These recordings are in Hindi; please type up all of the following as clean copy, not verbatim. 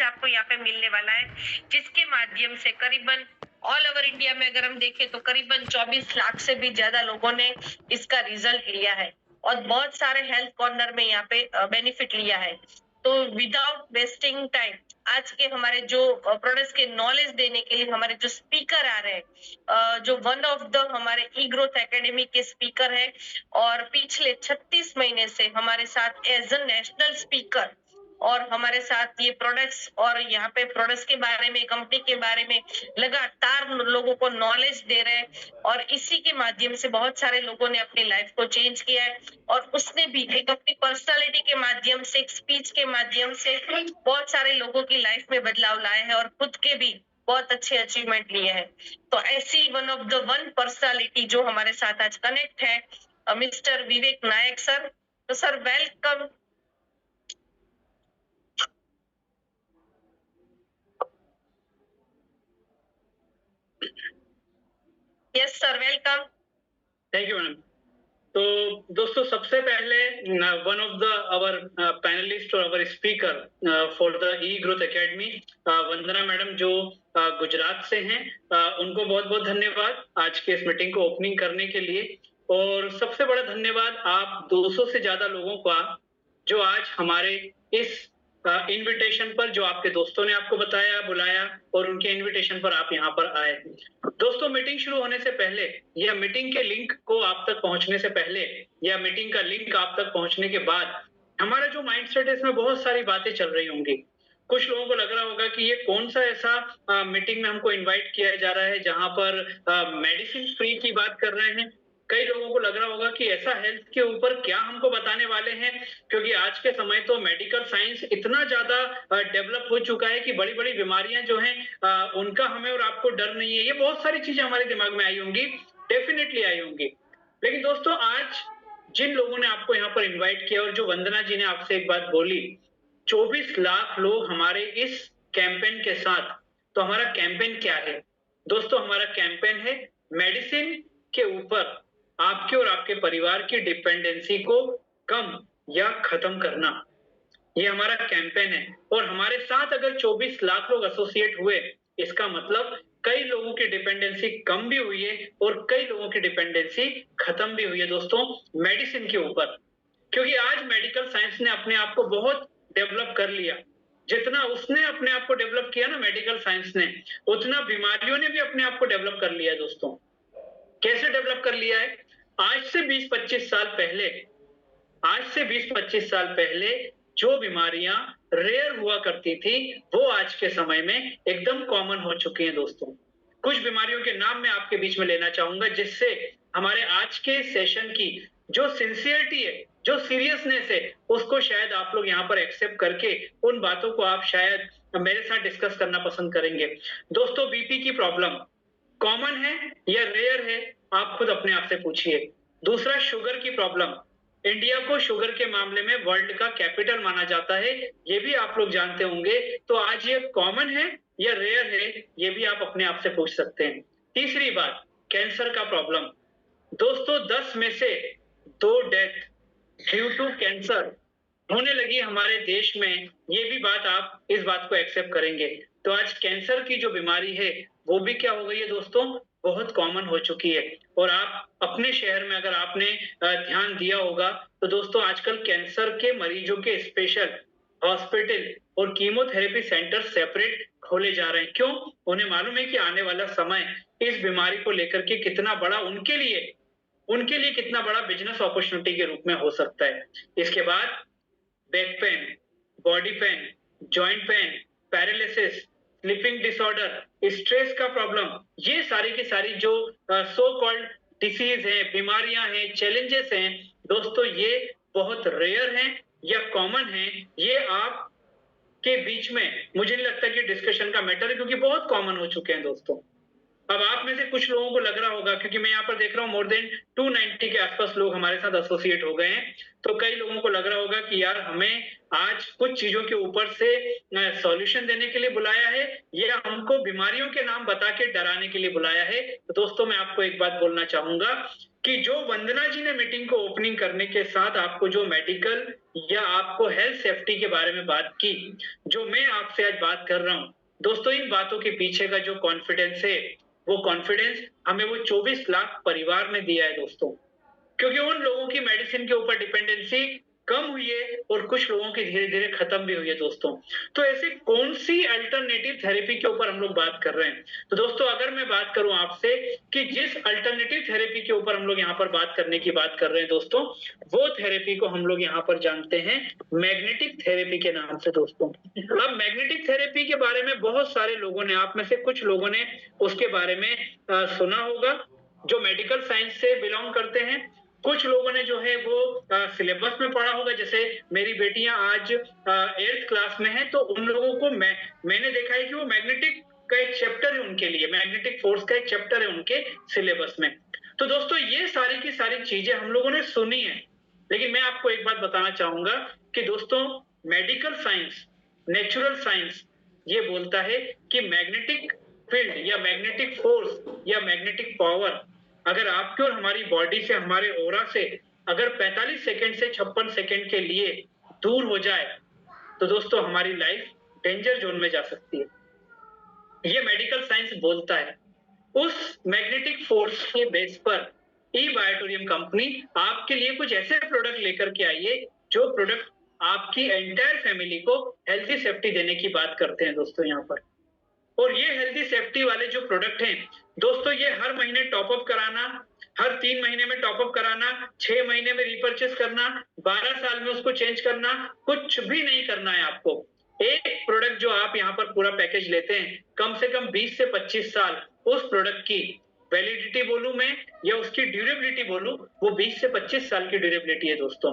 पैकेज आपको यहाँ पे मिलने वाला है, जिसके माध्यम से करीबन ऑल ओवर इंडिया में अगर हम देखें तो करीबन 24 लाख से भी ज्यादा लोगों ने इसका रिजल्ट लिया है और बहुत सारे हेल्थ कॉर्नर में यहाँ पे बेनिफिट लिया है। तो विदाउट वेस्टिंग टाइम आज के हमारे जो प्रोडक्ट्स के नॉलेज देने के लिए हमारे जो स्पीकर आ रहे हैं, जो वन ऑफ द हमारे ई ग्रोथ एकेडमी के स्पीकर है और पिछले 36 महीने से हमारे साथ एज अ नेशनल स्पीकर और हमारे साथ ये प्रोडक्ट्स और यहाँ पे प्रोडक्ट्स के बारे में, कंपनी के बारे में लगातार लोगों को नॉलेज दे रहे हैं और इसी के माध्यम से बहुत सारे लोगों ने अपनी लाइफ को चेंज किया है और उसने भी एक अपनी पर्सनालिटी के माध्यम से, एक स्पीच के माध्यम से बहुत सारे लोगों की लाइफ में बदलाव लाए हैं और खुद के भी बहुत अच्छे अचीवमेंट लिए हैं। तो ऐसी one of the one personality जो हमारे साथ आज कनेक्ट है, मिस्टर विवेक नायक सर। तो sir welcome. Yes sir, welcome. Thank you madam. तो दोस्तों, सबसे पहले one of the our panelist और our speaker for the e growth academy, Vandana madam जो गुजरात से हैं, उनको बहुत बहुत धन्यवाद आज के इस मीटिंग को ओपनिंग करने के लिए। और सबसे बड़ा धन्यवाद आप 200 से ज्यादा लोगों का जो आज हमारे इस इनविटेशन पर, जो आपके दोस्तों ने आपको बताया, बुलाया और उनके इनविटेशन पर आप यहाँ पर आए। दोस्तों, मीटिंग शुरू होने से पहले या मीटिंग के लिंक को आप तक पहुंचने से पहले या मीटिंग का लिंक आप तक पहुंचने के बाद हमारा जो माइंडसेट है, इसमें बहुत सारी बातें चल रही होंगी। कुछ लोगों को लग रहा होगा कि ये कौन सा ऐसा मीटिंग में हमको इनवाइट किया जा रहा है जहां पर मेडिसिन फ्री की बात कर रहे हैं। कई लोगों को लग रहा होगा कि ऐसा हेल्थ के ऊपर क्या हमको बताने वाले हैं, क्योंकि आज के समय तो मेडिकल साइंस इतना ज्यादा डेवलप हो चुका है कि बड़ी बड़ी बीमारियां जो हैं उनका हमें और आपको डर नहीं है। ये बहुत सारी चीजें हमारे दिमाग में आई होंगी, डेफिनेटली आई होंगी। लेकिन दोस्तों, आज जिन लोगों ने आपको यहाँ पर इन्वाइट किया और जो वंदना जी ने आपसे एक बात बोली, 24 लाख लोग हमारे इस कैंपेन के साथ। तो हमारा कैंपेन क्या है दोस्तों? हमारा कैंपेन है मेडिसिन के ऊपर आपके और आपके परिवार की डिपेंडेंसी को कम या खत्म करना। ये हमारा कैंपेन है और हमारे साथ अगर 24 लाख लोग एसोसिएट हुए, इसका मतलब कई लोगों की डिपेंडेंसी कम भी हुई है और कई लोगों की डिपेंडेंसी खत्म भी हुई है दोस्तों, मेडिसिन के ऊपर। क्योंकि आज मेडिकल साइंस ने अपने आप को बहुत डेवलप कर लिया। जितना उसने अपने आप को डेवलप किया ना मेडिकल साइंस ने, उतना बीमारियों ने भी अपने आप को डेवलप कर लिया दोस्तों। कैसे डेवलप कर लिया है? आज से 20-25 साल पहले, आज से 20-25 साल पहले जो बीमारियां रेयर हुआ करती थी, वो आज के समय में एकदम कॉमन हो चुकी हैं दोस्तों। कुछ बीमारियों के नाम मैं आपके बीच में लेना चाहूंगा, जिससे हमारे आज के सेशन की जो सिंसियरिटी है, जो सीरियसनेस है, उसको शायद आप लोग यहाँ पर एक्सेप्ट करके उन बातों को आप शायद मेरे साथ डिस्कस करना पसंद करेंगे। दोस्तों, बीपी की प्रॉब्लम कॉमन है या रेयर है? आप खुद अपने आप से पूछिए। दूसरा, शुगर की प्रॉब्लम। इंडिया को शुगर के मामले में वर्ल्ड का कैपिटल माना जाता है, ये भी आप लोग जानते होंगे। तो आज ये कॉमन है या रेयर है, ये भी आप अपने आप से पूछ सकते हैं। तीसरी बात, कैंसर का प्रॉब्लम। दोस्तों, 10 में से 2 डेथ ड्यू टू कैंसर होने लगी हमारे देश में। ये भी बात, आप इस बात को एक्सेप्ट करेंगे। तो आज कैंसर की जो बीमारी है वो भी क्या हो गई है दोस्तों? बहुत कॉमन हो चुकी है। और आप अपने शहर में अगर आपने ध्यान दिया होगा तो दोस्तों, आजकल कैंसर के मरीजों के स्पेशल हॉस्पिटल और कीमोथेरेपी सेंटर सेपरेट खोले जा रहे हैं। क्यों? उन्हें मालूम है कि आने वाला समय इस बीमारी को लेकर के कितना बड़ा उनके लिए कितना बड़ा बिजनेस अपॉर्चुनिटी के रूप में हो सकता है। इसके बाद back pain, body pain, joint pain, paralysis, sleeping disorder, stress का प्रॉब्लम, ये सारी की सारी जो सो कॉल्ड डिसीज हैं, बीमारियां हैं, चैलेंजेस हैं दोस्तों, ये बहुत रेयर हैं या कॉमन हैं। ये आप के बीच में मुझे नहीं लगता कि डिस्कशन का मैटर है, क्योंकि बहुत कॉमन हो चुके हैं दोस्तों। अब आप में से कुछ लोगों को लग रहा होगा, क्योंकि मैं यहाँ पर देख रहा हूँ मोर देन 290 के आसपास लोग हमारे साथ एसोसिएट हो गए हैं, तो कई लोगों को लग रहा होगा कि यार हमें आज कुछ चीजों के ऊपर से सॉल्यूशन देने के लिए बुलाया है या हमको बीमारियों के नाम बता के डराने के लिए बुलाया है। तो दोस्तों, मैं आपको एक बात बोलना चाहूंगा कि जो वंदना जी ने मीटिंग को ओपनिंग करने के साथ आपको जो मेडिकल या आपको हेल्थ सेफ्टी के बारे में बात की, जो मैं आपसे आज बात कर रहा हूं, दोस्तों इन बातों के पीछे का जो कॉन्फिडेंस है, वो कॉन्फिडेंस हमें वो 24 लाख परिवार ने दिया है दोस्तों। क्योंकि उन लोगों की मेडिसिन के ऊपर डिपेंडेंसी कम हुई है और कुछ लोगों की धीरे-धीरे खत्म भी हुई है दोस्तों। तो ऐसी कौन-सी अल्टरनेटिव थेरेपी के ऊपर हम लोग बात कर रहे हैं? तो दोस्तों अगर मैं बात करूँ आपसे कि जिस अल्टरनेटिव थेरेपी के ऊपर हम लोग यहाँ पर बात करने की बात कर रहे हैं दोस्तों, वो थेरेपी को हम लोग यहाँ पर जानते हैं मैग्नेटिक थेरेपी के नाम से दोस्तों। अब मैग्नेटिक थेरेपी के बारे में बहुत सारे लोगों ने, आप में से कुछ लोगों ने उसके बारे में सुना होगा, जो मेडिकल साइंस से बिलॉन्ग करते हैं। कुछ लोगों ने जो है वो सिलेबस में पढ़ा होगा, जैसे मेरी बेटियां आज 8th क्लास में हैं, तो उन लोगों को मैंने देखा है कि वो मैग्नेटिक का एक चैप्टर है उनके लिए, मैग्नेटिक फोर्स का एक चैप्टर है उनके सिलेबस में। तो दोस्तों ये सारी की सारी चीजें हम लोगों ने सुनी है, लेकिन मैं आपको एक बात बताना चाहूंगा कि दोस्तों मेडिकल साइंस, नेचुरल साइंस ये बोलता है कि मैग्नेटिक फील्ड या मैग्नेटिक फोर्स या मैग्नेटिक पावर अगर आपके और हमारी बॉडी से, हमारे ऑरा से अगर 45 सेकंड से 56 सेकंड के लिए दूर हो जाए, तो दोस्तों हमारी लाइफ डेंजर जोन में जा सकती है। ये मेडिकल साइंस बोलता है। उस मैग्नेटिक फोर्स के बेस पर ई बायोटोरियम कंपनी आपके लिए कुछ ऐसे प्रोडक्ट लेकर के आई है, जो प्रोडक्ट आपकी एंटायर फैमिली को हेल्थी सेफ्टी देने की बात करते हैं दोस्तों यहाँ पर। और ये हेल्थी सेफ्टी वाले जो प्रोडक्ट हैं दोस्तों, ये हर महीने टॉपअप कराना, हर 3 महीने में टॉपअप कराना, 6 महीने में रिपर्चेस करना, 12 साल में उसको चेंज करना, कुछ भी नहीं करना है आपको। एक प्रोडक्ट जो आप यहाँ पर पूरा पैकेज लेते हैं, कम से कम 20 से 25 साल उस प्रोडक्ट की वैलिडिटी बोलूं मैं या उसकी ड्यूरेबिलिटी बोलूं, वो 20 से 25 साल की ड्यूरेबिलिटी है दोस्तों।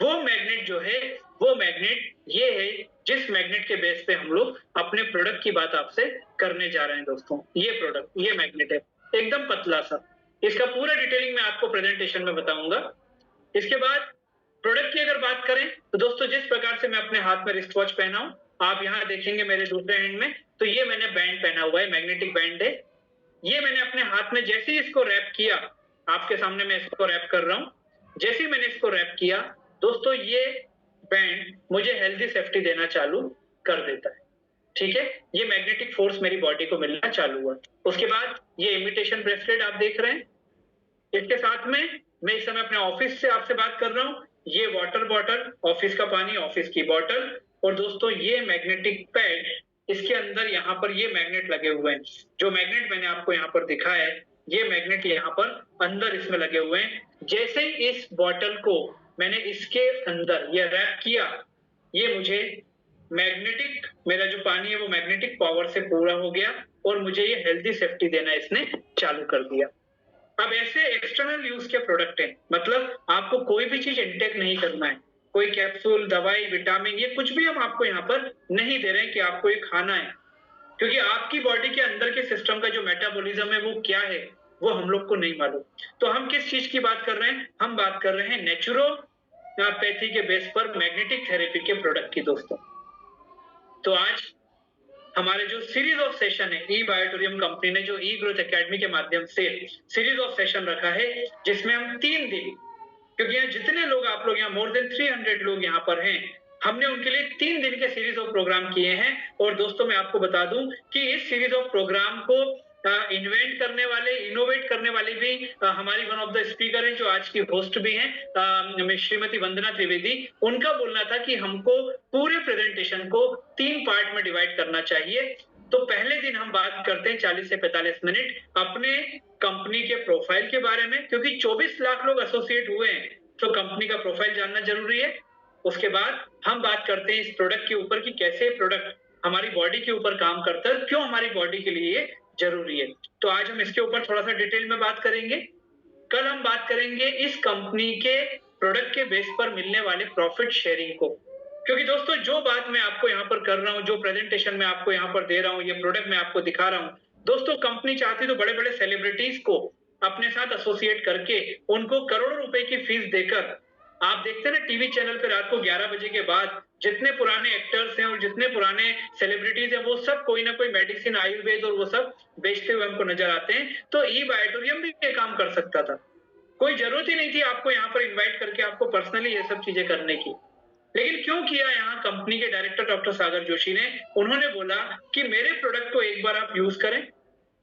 वो मैग्नेट जो है, वो मैग्नेट ये है जिस मैग्नेट के बेस पे हम लोग अपने प्रोडक्ट की बात आपसे करने जा रहे हैं दोस्तों। ये प्रोडक्ट, ये मैग्नेट है, एकदम पतला सा। इसका पूरा डिटेलिंग मैं आपको प्रेजेंटेशन में बताऊंगा। इसके बाद प्रोडक्ट की अगर बात करें तो दोस्तों, जिस प्रकार से मैं अपने हाथ में रिस्ट वॉच पहना हूं, आप यहाँ देखेंगे मेरे दूसरे हैंड में, तो ये मैंने बैंड पहना हुआ है, मैग्नेटिक बैंड है। ये मैंने अपने हाथ में जैसे ही इसको रैप किया, आपके सामने मैं इसको रैप कर रहा हूं, जैसे ही मैंने इसको रैप किया दोस्तों, ये बैंड मुझे हेल्दी सेफ्टी देना चालू कर देता है। ठीक है, ये मैग्नेटिक फोर्स मेरी बॉडी को मिलना चालू हुआ। उसके बाद ये इमिटेशन ब्रेसलेट आप देख रहे हैं, इसके साथ में मैं इस समय अपने ऑफिस से आपसे बात कर रहा हूं। ये वाटर बॉटल, ऑफिस का पानी, ऑफिस की बॉटल, और दोस्तों ये मैग्नेटिक पैड, इसके अंदर यहाँ पर ये मैग्नेट लगे हुए हैं। जो मैग्नेट मैंने आपको यहाँ पर दिखाया है, ये मैग्नेट यहाँ पर अंदर इसमें लगे हुए हैं। जैसे ही इस बॉटल को मैंने इसके अंदर ये रैप किया, ये मुझे मैग्नेटिक, मेरा जो पानी है वो मैग्नेटिक पावर से पूरा हो गया और मुझे ये हेल्दी सेफ्टी देना इसने चालू कर दिया। अब ऐसे एक्सटर्नल यूज के प्रोडक्ट हैं, मतलब आपको कोई भी चीज इंटेक नहीं करना है, कोई कैप्सूल, दवाई, विटामिन, ये कुछ भी हम आपको यहाँ पर नहीं दे रहे हैं कि आपको ये खाना है, क्योंकि आपकी बॉडी के अंदर के सिस्टम का जो मेटाबॉलिज्म है वो क्या है, वो हम लोग को नहीं मालूम। तो हम किस चीज की बात कर रहे हैं? हम बात कर रहे हैं नेचुरोपैथी के बेस पर मैग्नेटिक थेरेपी के प्रोडक्ट की दोस्तों। तो आज हमारे जो सीरीज ऑफ सेशन है, ई बायोटोरियम कंपनी ने जो ई ग्रोथ एकेडमी के माध्यम से सीरीज ऑफ सेशन रखा है, जिसमें हम 3 दिन, क्योंकि यहाँ जितने लोग, आप लोग यहाँ मोर देन 300 लोग यहाँ पर हैं, हमने उनके लिए 3 दिन के सीरीज ऑफ प्रोग्राम किए हैं। और दोस्तों मैं आपको बता दूं कि इस सीरीज ऑफ प्रोग्राम को इन्वेंट करने वाले, इनोवेट करने वाली भी हमारी वन ऑफ द स्पीकर हैं, जो आज की होस्ट भी हैं, श्रीमती वंदना त्रिवेदी। उनका बोलना था कि हमको पूरे प्रेजेंटेशन को 3 पार्ट में डिवाइड करना चाहिए। तो पहले दिन हम बात करते हैं 40 से 45 मिनट अपने कंपनी के प्रोफाइल के बारे में, क्योंकि 24 लाख लोग एसोसिएट हुए हैं, तो कंपनी का प्रोफाइल जानना जरूरी है। उसके बाद हम बात करते हैं इस प्रोडक्ट के ऊपर कि कैसे प्रोडक्ट हमारी बॉडी के ऊपर काम करता है, क्यों हमारी बॉडी के लिए जरूरी है। तो आज हम इसके ऊपर थोड़ा सा डिटेल में बात करेंगे। कल हम बात करेंगे इस कंपनी के प्रोडक्ट के बेस पर मिलने वाले प्रॉफिट शेयरिंग को, क्योंकि दोस्तों जो बात मैं आपको यहाँ पर कर रहा हूँ, जो प्रेजेंटेशन मैं आपको यहाँ पर दे रहा हूँ, ये प्रोडक्ट मैं आपको दिखा रहा हूँ, दोस्तों कंपनी चाहती तो बड़े बड़े सेलिब्रिटीज को अपने साथ एसोसिएट करके उनको करोड़ों रुपए की फीस देकर, आप देखते हैं ना टीवी चैनल पे रात को 11 बजे के बाद जितने पुराने एक्टर्स हैं और जितने पुराने सेलिब्रिटीज हैं, वो सब कोई ना कोई मेडिसिन, आयुर्वेद और वो सब बेचते हुए हमको नजर आते हैं। तो ई बायोटोरियम भी ये काम कर सकता था, कोई जरूरत ही नहीं थी आपको यहाँ पर इनवाइट करके आपको पर्सनली ये सब चीजें करने की। लेकिन क्यों किया यहाँ कंपनी के डायरेक्टर डॉक्टर सागर जोशी ने? उन्होंने बोला कि मेरे प्रोडक्ट को एक बार आप यूज करें,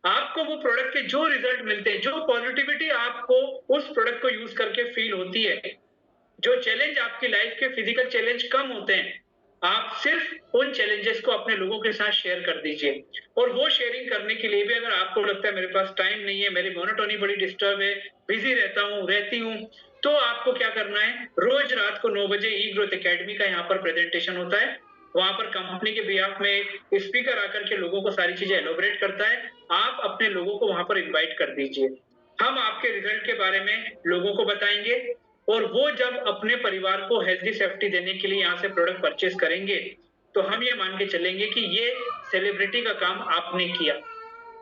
आपको वो प्रोडक्ट के जो रिजल्ट मिलते हैं, जो पॉजिटिविटी आपको उस प्रोडक्ट को यूज करके फील होती है, जो चैलेंज आपकी लाइफ के फिजिकल चैलेंज कम होते हैं, आप सिर्फ उन चैलेंजेस को अपने लोगों के साथ शेयर कर दीजिए। और वो शेयरिंग करने के लिए भी अगर आपको लगता है मेरे पास टाइम नहीं है, मेरी मोनोटोनी बड़ी डिस्टर्ब है, बिजी रहती हूँ, तो आपको क्या करना है, रोज रात को 9 बजे ई ग्रोथ एकेडमी का यहाँ पर प्रेजेंटेशन होता है। वहां पर कंपनी के बिहाफ में एक स्पीकर आकर के लोगों को सारी चीजें एलोबरेट करता है। आप अपने लोगों को वहां पर इन्वाइट कर दीजिए। हम आपके रिजल्ट के बारे में लोगों को बताएंगे, और वो जब अपने परिवार को हेल्दी सेफ्टी देने के लिए यहाँ से प्रोडक्ट परचेज करेंगे, तो हम ये मान के चलेंगे कि ये सेलिब्रिटी का काम आपने किया।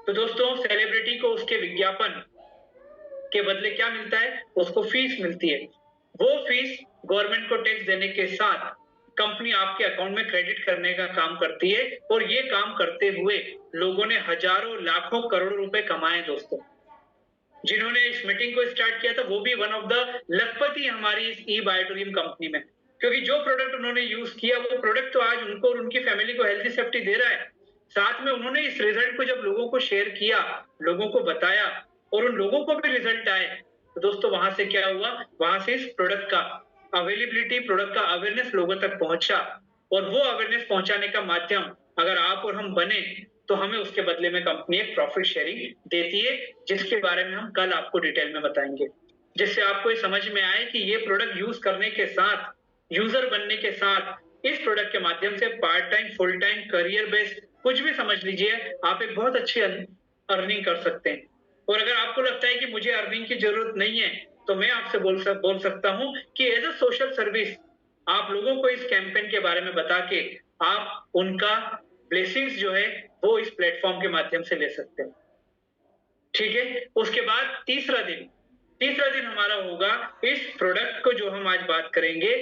तो दोस्तों, सेलिब्रिटी को उसके विज्ञापन के बदले क्या मिलता है? उसको फीस मिलती है। वो फीस गवर्नमेंट को टैक्स देने के साथ कंपनी आपके अकाउंट में क्रेडिट करने का काम करती है, और ये काम करते हुए लोगों ने हजारों लाखों करोड़ों रुपए कमाए दोस्तों। जिन्होंने इस मीटिंग को स्टार्ट किया था वो भी वन ऑफ द लखपति हमारी इस ई बायोटोरियम कंपनी में, क्योंकि जो प्रोडक्ट उन्होंने यूज किया वो प्रोडक्ट तो आज उनको और उनकी फैमिली को हेल्थी सेफ्टी दे रहा है। साथ में उन्होंने इस रिजल्ट को जब लोगों को शेयर किया, लोगों को बताया, और उन लोगों को भी रिजल्ट आए, तो दोस्तों वहां से क्या हुआ? वहां से इस प्रोडक्ट का अवेलेबिलिटी, प्रोडक्ट का अवेयरनेस लोगों तक पहुंचा। और वो अवेयरनेस पहुंचाने का माध्यम अगर आप और हम बने, तो हमें उसके बदले में कंपनी एक प्रॉफिट शेयरिंग देती है, जिसके बारे में हम कल आपको डिटेल में बताएंगे, जिससे आपको ये समझ में आए कि ये प्रोडक्ट यूज करने के साथ, यूजर बनने के साथ, इस प्रोडक्ट के माध्यम से part time, full time, career based कुछ भी समझ लीजिए, आप एक बहुत अच्छी अर्निंग कर सकते हैं। और अगर आपको लगता है कि मुझे अर्निंग की जरूरत नहीं है, तो मैं आपसे बोल सकता हूं कि एज अ सोशल सर्विस आप लोगों को इस कैंपेन के बारे में बता के आप उनका ब्लेसिंग्स जो है वो इस प्लेटफॉर्म के माध्यम से ले सकते हैं। ठीक है? उसके बाद तीसरा दिन हमारा होगा इस प्रोडक्ट को जो हम आज बात करेंगे,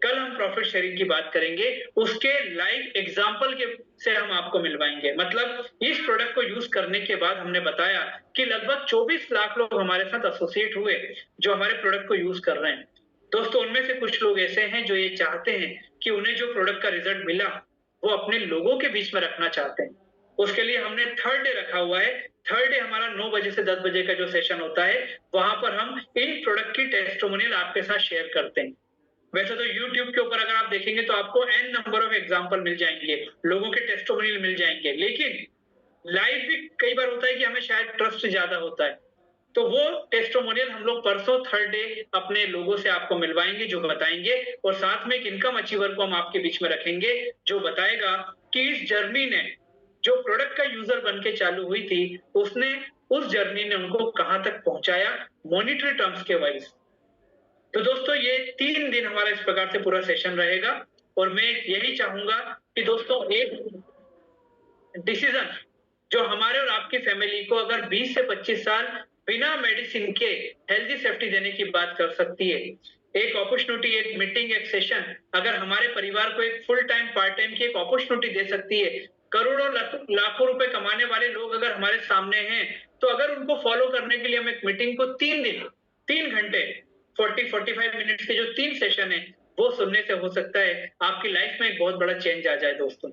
कल हम प्रॉफिट शेयरिंग की बात करेंगे, उसके लाइव एग्जांपल के से हम आपको मिलवाएंगे। मतलब इस प्रोडक्ट को यूज करने के बाद हमने बताया कि लगभग 24 लाख लोग हमारे साथ एसोसिएट हुए जो हमारे प्रोडक्ट को यूज कर रहे हैं। दोस्तों, उनमें से कुछ लोग ऐसे हैं जो ये चाहते हैं कि उन्हें जो प्रोडक्ट का रिजल्ट मिला वो अपने लोगों के बीच में रखना चाहते हैं। उसके लिए हमने थर्ड डे रखा हुआ है। थर्ड डे हमारा 9 बजे से 10 बजे का जो सेशन होता है, वहां पर हम इन प्रोडक्ट की टेस्टिमोनियल आपके साथ शेयर करते हैं। वैसे तो YouTube के ऊपर अगर आप देखेंगे तो आपको n नंबर ऑफ एग्जांपल मिल जाएंगे, लोगों के टेस्टिमोनियल मिल जाएंगे, लेकिन लाइव भी कई बार होता है कि हमें शायद ट्रस्ट ज्यादा होता है, तो वो टेस्टिमोनियल हम लोग परसों थर्ड डे अपने लोगों से आपको मिलवाएंगे, जो बताएंगे, और साथ में एक इनकम अचीवर को हम आपके बीच में रखेंगे जो बताएगा कि इस जर्नी ने, जो प्रोडक्ट का यूजर बन के चालू हुई थी, उसने उस जर्नी ने उनको कहां तक पहुंचाया मॉनिटरी टर्म्स के वाइज। तो दोस्तों, ये 3 दिन हमारा इस प्रकार से पूरा सेशन रहेगा, और मैं यही चाहूंगा कि दोस्तों एक डिसीजन जो हमारे और आपकी फैमिली को अगर 20 से 25 साल बिना मेडिसिन के हेल्दी सेफ्टी देने की बात कर सकती है, एक अपॉर्चुनिटी, एक मीटिंग, एक सेशन अगर हमारे परिवार को एक फुल टाइम, पार्ट टाइम की एक अपॉर्चुनिटी दे सकती है, करोड़ों लाखों रुपए कमाने वाले लोग अगर हमारे सामने हैं, तो अगर उनको फॉलो करने के लिए हम एक मीटिंग को 3 घंटे 40-45 मिनट्स के जो 3 सेशन है वो सुनने से हो सकता है आपकी लाइफ में एक बहुत बड़ा चेंज आ जाए दोस्तों।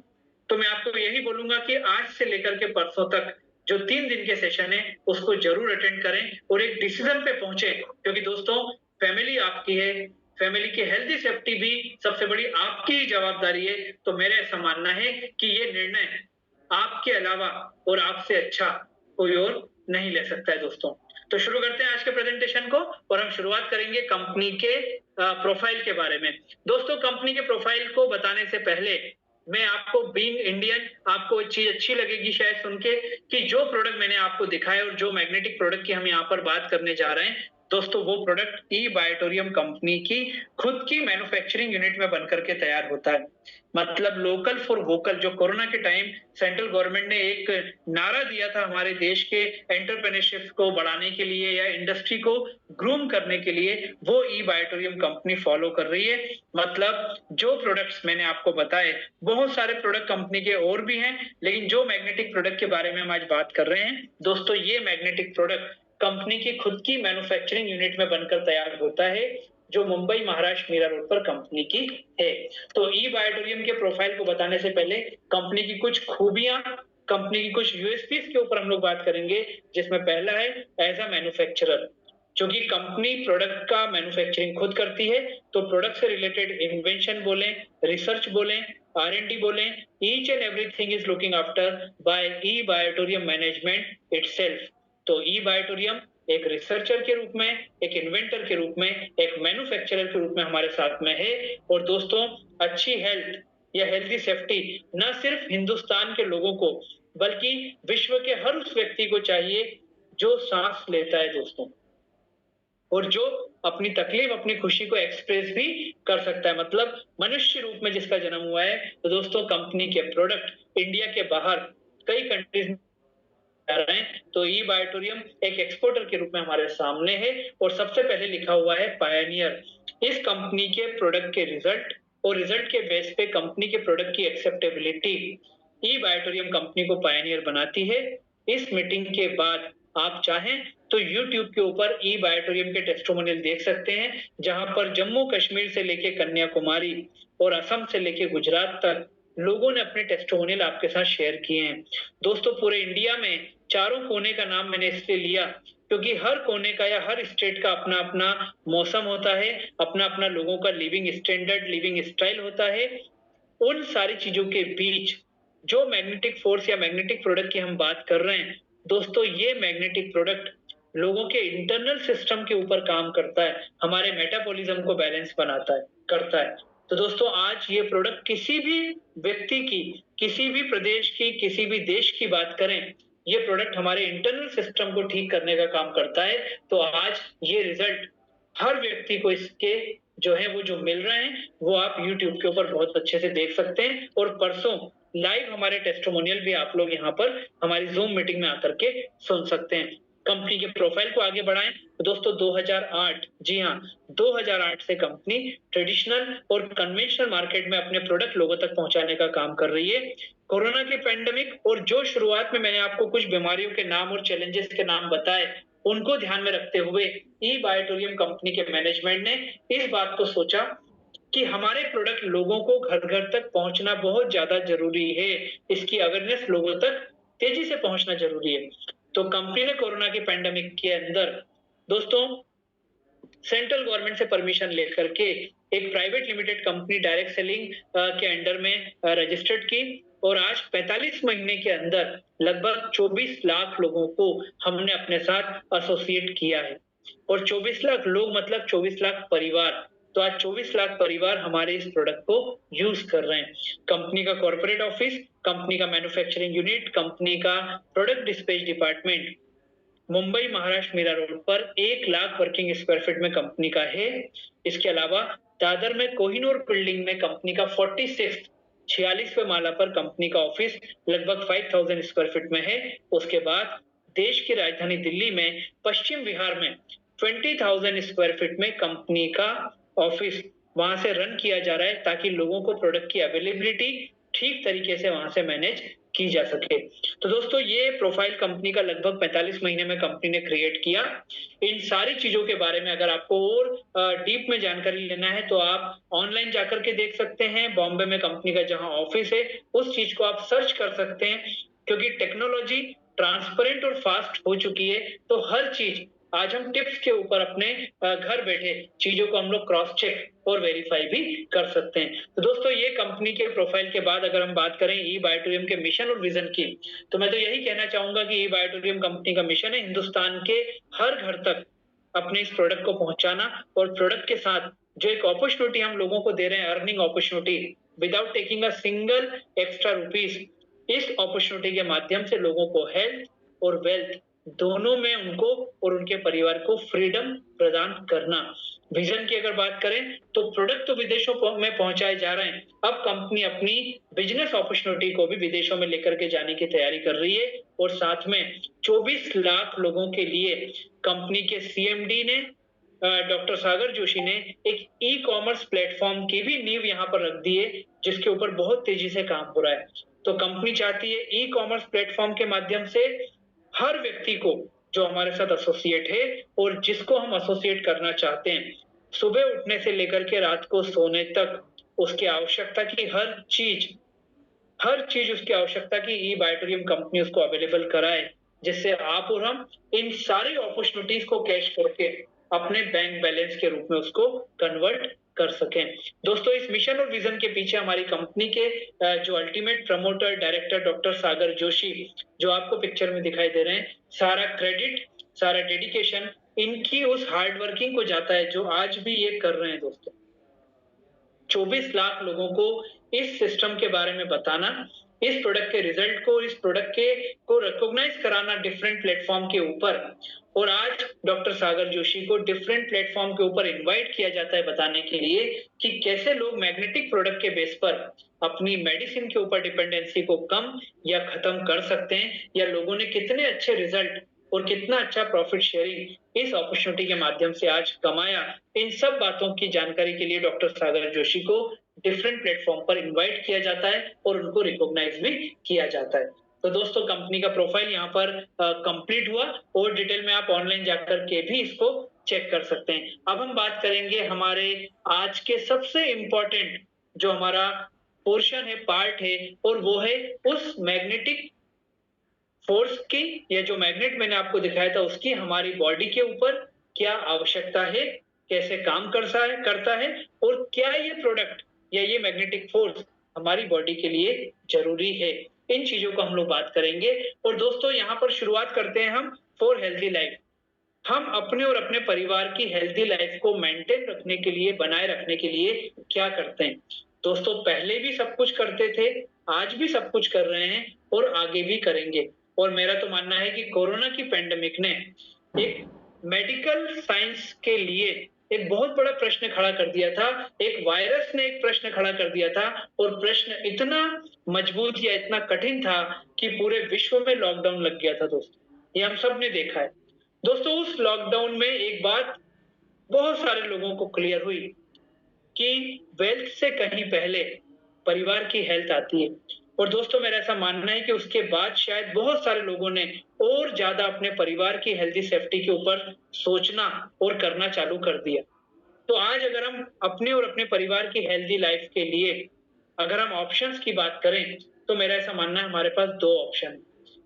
तो मैं आपको यही बोलूंगा कि आज से लेकर के परसों तक जो 3 दिन के सेशन है उसको जरूर अटेंड करें और एक डिसीजन पे पहुंचे, क्योंकि दोस्तों फैमिली आपकी है, फैमिली की हेल्दी सेफ्टी भी सबसे बड़ी आपकी ही जवाबदारी है। तो मेरा ऐसा मानना है कि ये निर्णय आपके अलावा और आपसे अच्छा कोई और नहीं ले सकता है दोस्तों। तो शुरू करते हैं आज के प्रेजेंटेशन को, और हम शुरुआत करेंगे कंपनी के प्रोफाइल के बारे में। दोस्तों, कंपनी के प्रोफाइल को बताने से पहले मैं आपको, बीइंग इंडियन, आपको एक चीज अच्छी लगेगी शायद सुन के कि जो प्रोडक्ट मैंने आपको दिखाया और जो मैग्नेटिक प्रोडक्ट की हम यहाँ पर बात करने जा रहे हैं दोस्तों, वो प्रोडक्ट ई बायोटोरियम कंपनी की खुद की मैन्युफैक्चरिंग यूनिट में बनकर के तैयार होता है। मतलब लोकल फॉर वोकल, जो कोरोना के टाइम सेंट्रल गवर्नमेंट ने एक नारा दिया था हमारे देश के एंटरप्रेन्योरशिप को बढ़ाने के लिए या इंडस्ट्री को ग्रूम करने के लिए, वो ई बायोटोरियम कंपनी फॉलो कर रही है। मतलब जो प्रोडक्ट्स मैंने आपको बताए, बहुत सारे प्रोडक्ट कंपनी के और भी हैं, लेकिन जो मैग्नेटिक प्रोडक्ट के बारे में हम आज बात कर रहे हैं दोस्तों, ये मैग्नेटिक प्रोडक्ट कंपनी की खुद की मैन्युफैक्चरिंग यूनिट में बनकर तैयार होता है, जो मुंबई महाराष्ट्र मीरा रोड पर कंपनी की है। तो ई बायोटोरियम के प्रोफाइल को बताने से पहले कंपनी की कुछ खूबियां, कंपनी की कुछ यूएसपीज के ऊपर हम लोग बात करेंगे, जिसमें पहला है एज अ मैन्युफैक्चरर। क्योंकि कंपनी प्रोडक्ट का मैन्युफैक्चरिंग खुद करती है, तो प्रोडक्ट से रिलेटेड इन्वेंशन बोलें, रिसर्च बोलें, R&D बोलें, each and everything is looking after by e bioterium management itself. तो ई बायोटोरियम एक रिसर्चर के रूप में, एक इन्वेंटर के रूप में, एक मैन्युफैक्चरर के रूप में हमारे साथ में है। और दोस्तों, अच्छी हेल्थ या हेल्थी सेफ्टी न सिर्फ हिंदुस्तान के लोगों को, बल्कि विश्व के हर उस व्यक्ति को चाहिए जो सांस लेता है दोस्तों, और जो अपनी तकलीफ, अपनी खुशी को एक्सप्रेस भी कर सकता है, मतलब मनुष्य रूप में जिसका जन्म हुआ है। तो दोस्तों, कंपनी के प्रोडक्ट इंडिया के बाहर कई कंट्रीज जा रहे हैं। तो ई बायोटोरियम एक एक्सपोर्टर के रूप में हमारे सामने है, और सबसे पहले लिखा हुआ है पायनियर। इस कंपनी के प्रोडक्ट के रिजल्ट और रिजल्ट के बेस पे कंपनी के प्रोडक्ट की एक्सेप्टेबिलिटी ई बायोटोरियम कंपनी को पायनियर बनाती है। इस मीटिंग के बाद आप चाहें तो YouTube के ऊपर ई बायोटोरियम के टेस्टिमोनियल देख सकते हैं, जहां पर जम्मू कश्मीर से लेके कन्याकुमारी और असम से लेके गुजरात तक लोगों ने अपने टेस्टिमोनियल आपके साथ शेयर किए हैं। दोस्तों, पूरे इंडिया में चारों कोने का नाम मैंने इसलिए लिया क्योंकि हर कोने का या हर स्टेट का अपना अपना मौसम होता है, अपना अपना लोगों का लिविंग स्टैंडर्ड, लिविंग स्टाइल होता है। उन सारी चीजों के बीच जो मैग्नेटिक फोर्स या मैग्नेटिक प्रोडक्ट की हम बात कर रहे हैं दोस्तों, ये मैग्नेटिक प्रोडक्ट लोगों के इंटरनल सिस्टम के ऊपर काम करता है, हमारे मेटाबॉलिज्म को बैलेंस बनाता है, करता है। तो दोस्तों, आज ये प्रोडक्ट किसी भी व्यक्ति की, किसी भी प्रदेश की, किसी भी देश की बात करें, ये प्रोडक्ट हमारे इंटरनल सिस्टम को ठीक करने का काम करता है। तो आज ये रिजल्ट हर व्यक्ति को इसके जो है वो जो मिल रहे हैं, वो आप YouTube के ऊपर बहुत अच्छे से देख सकते हैं। और परसों लाइव हमारे टेस्टिमोनियल भी आप लोग यहाँ पर हमारी जूम मीटिंग में आकर के सुन सकते हैं। कंपनी के प्रोफाइल को आगे बढ़ाएं तो दोस्तों 2008, जी हाँ, 2008 से कंपनी ट्रेडिशनल और कन्वेंशनल मार्केट में अपने प्रोडक्ट लोगों तक पहुंचाने का काम कर रही है। कोरोना के पेंडेमिक और जो शुरुआत में मैंने आपको कुछ बीमारियों के नाम और चैलेंजेस के नाम बताए, उनको ध्यान में रखते हुए ई बायोटोरियम कंपनी के मैनेजमेंट ने इस बात को सोचा कि हमारे प्रोडक्ट लोगों को घर घर तक पहुंचना बहुत ज्यादा जरूरी है, इसकी अवेयरनेस लोगों तक तेजी से पहुंचना जरूरी है। तो कंपनी ने कोरोना के पेंडेमिक के अंदर दोस्तों सेंट्रल गवर्नमेंट से परमिशन लेकर के एक private limited company direct selling के अंडर में रजिस्टर्ड की, और आज 45 महीने के अंदर लगभग 24 लाख लोगों को हमने अपने साथ एसोसिएट किया है। और 24 लाख लोग मतलब 24 लाख परिवार। तो आज 24 लाख परिवार हमारे इस प्रोडक्ट को यूज कर रहे हैं। कंपनी का कॉर्पोरेट ऑफिस, कंपनी का मैन्युफैक्चरिंग यूनिट, कंपनी का product dispatch department Mumbai Maharashtra Mira road पर 1 लाख वर्किंग स्क्वायर फीट में कंपनी का है। इसके अलावा दादर में कोहिनूर बिल्डिंग में कंपनी का 46वें माला पर कंपनी का ऑफिस लगभग 5000 स्क्वायर फीट में है। उसके बाद देश की राजधानी दिल्ली में पश्चिम विहार में 20,000 स्क्वायर फीट में कंपनी का ऑफिस वहां से रन किया जा रहा है, ताकि लोगों को प्रोडक्ट की अवेलेबिलिटी ठीक तरीके से वहां से मैनेज की जा सके। तो दोस्तों, ये प्रोफाइल कंपनी का लगभग 45 महीने में कंपनी ने क्रिएट किया। इन सारी चीजों के बारे में अगर आपको और डीप में जानकारी लेना है तो आप ऑनलाइन जाकर के देख सकते हैं। बॉम्बे में कंपनी का जहां ऑफिस है उस चीज को आप सर्च कर सकते हैं, क्योंकि टेक्नोलॉजी ट्रांसपेरेंट और फास्ट हो चुकी है। तो हर चीज आज हम टिप्स के ऊपर अपने घर बैठे चीजों को हम लोग क्रॉस चेक और वेरीफाई भी कर सकते हैं। तो दोस्तों, ये कंपनी के प्रोफाइल के बाद अगर हम बात करें ई बायोटोरियम के मिशन और विजन की, तो मैं तो यही कहना चाहूंगा कि ई बायोटोरियम कंपनी का मिशन है हिंदुस्तान के हर घर तक अपने इस प्रोडक्ट को पहुंचाना, और प्रोडक्ट के साथ जो एक अपॉर्चुनिटी हम लोगों को दे रहे हैं, earning opportunity without taking a single extra rupees, इस अपॉर्चुनिटी के माध्यम से लोगों को हेल्थ और वेल्थ दोनों में उनको और उनके परिवार को फ्रीडम प्रदान करना। विजन की अगर बात करें तो प्रोडक्ट तो विदेशों में पहुंचाए जा रहे हैं, अब कंपनी अपनी बिजनेस अपॉर्चुनिटी को भी विदेशों में लेकर के जाने की तैयारी कर रही है। और साथ में 24 लाख लोगों के लिए कंपनी के सीएमडी ने डॉक्टर सागर जोशी ने एक ई कॉमर्स प्लेटफॉर्म की भी नींव यहाँ पर रख दी है, जिसके ऊपर बहुत तेजी से काम हो रहा है। तो कंपनी चाहती है ई कॉमर्स प्लेटफॉर्म के माध्यम से हर व्यक्ति को जो हमारे साथ एसोसिएट है और जिसको हम एसोसिएट करना चाहते हैं, सुबह उठने से लेकर के रात को सोने तक उसकी आवश्यकता की हर चीज उसकी आवश्यकता की ई बायोटेरियम कंपनी उसको अवेलेबल कराए, जिससे आप और हम इन सारी अपॉर्चुनिटीज को कैश करके अपने बैंक बैलेंस के रूप में उसको कन्वर्ट कर सकें। दोस्तों, इस मिशन और विजन के पीछे हमारी कंपनी के जो अल्टीमेट प्रमोटर डायरेक्टर डॉक्टर सागर जोशी, जो आपको पिक्चर में दिखाई दे रहे हैं, सारा क्रेडिट, सारा डेडिकेशन इनकी उस हार्ड वर्किंग को जाता है जो आज भी ये कर रहे हैं। दोस्तों, 24 लाख लोगों को इस सिस्टम के बारे में बताना, इस प्रोडक्ट के रिजल्ट को, इस प्रोडक्ट के को रिकॉग्नाइज कराना डिफरेंट प्लेटफॉर्म के ऊपर, और आज डॉक्टर सागर जोशी को डिफरेंट प्लेटफॉर्म के ऊपर इनवाइट किया जाता है बताने के लिए कि कैसे लोग मैग्नेटिक प्रोडक्ट के बेस पर अपनी मेडिसिन के ऊपर डिपेंडेंसी को कम या खत्म कर सकते हैं, या लोगों ने कितने अच्छे रिजल्ट और कितना अच्छा प्रॉफिट शेयरिंग इस अपॉर्चुनिटी के माध्यम से आज कमाया। इन सब बातों की जानकारी के लिए डॉक्टर सागर जोशी को डिफरेंट प्लेटफॉर्म पर इनवाइट किया जाता है और उनको रिकॉग्नाइज भी किया जाता है। तो दोस्तों, कंपनी का प्रोफाइल यहाँ पर कंप्लीट हुआ और डिटेल में आप ऑनलाइन जाकर के भी इसको चेक कर सकते हैं। अब हम बात करेंगे हमारे आज के सबसे इंपॉर्टेंट जो हमारा पोर्शन है, पार्ट है, और वो है उस मैग्नेटिक फोर्स की, या जो मैग्नेट मैंने आपको दिखाया था उसकी हमारी बॉडी के ऊपर क्या आवश्यकता है, कैसे काम करता है, और क्या ये प्रोडक्ट या ये मैग्नेटिक फोर्स हमारी बॉडी के लिए जरूरी है। इन चीजों को हम लोग बात करेंगे। और दोस्तों, यहाँ पर शुरुआत करते हैं हम फॉर हेल्थी लाइफ। हम अपने और अपने परिवार की हेल्थी लाइफ को मेंटेन रखने के लिए, बनाए रखने के लिए क्या करते हैं। दोस्तों, पहले भी सब कुछ करते थे, आज भी सब कुछ कर रहे हैं और आगे भी करेंगे। और मेरा तो मानना है कि कोरोना की पेंडेमिक ने एक मेडिकल साइंस के लिए एक बहुत बड़ा प्रश्न खड़ा कर दिया था। एक वायरस ने एक प्रश्न खड़ा कर दिया था, और प्रश्न इतना मजबूत या इतना कठिन था कि पूरे विश्व में लॉकडाउन लग गया था। दोस्तों, ये हम सब ने देखा है। दोस्तों, उस लॉकडाउन में एक बात बहुत सारे लोगों को क्लियर हुई कि वेल्थ से कहीं पहले परिवार की हेल्थ आती है। और दोस्तों, मेरा ऐसा मानना है कि उसके बाद शायद बहुत सारे लोगों ने और ज्यादा अपने परिवार की हेल्थी सेफ्टी के ऊपर सोचना और करना चालू कर दिया। तो आज अगर हम अपने और अपने परिवार की हेल्थी लाइफ के लिए अगर हम ऑप्शंस की बात करें, तो मेरा ऐसा मानना है हमारे पास दो ऑप्शन है।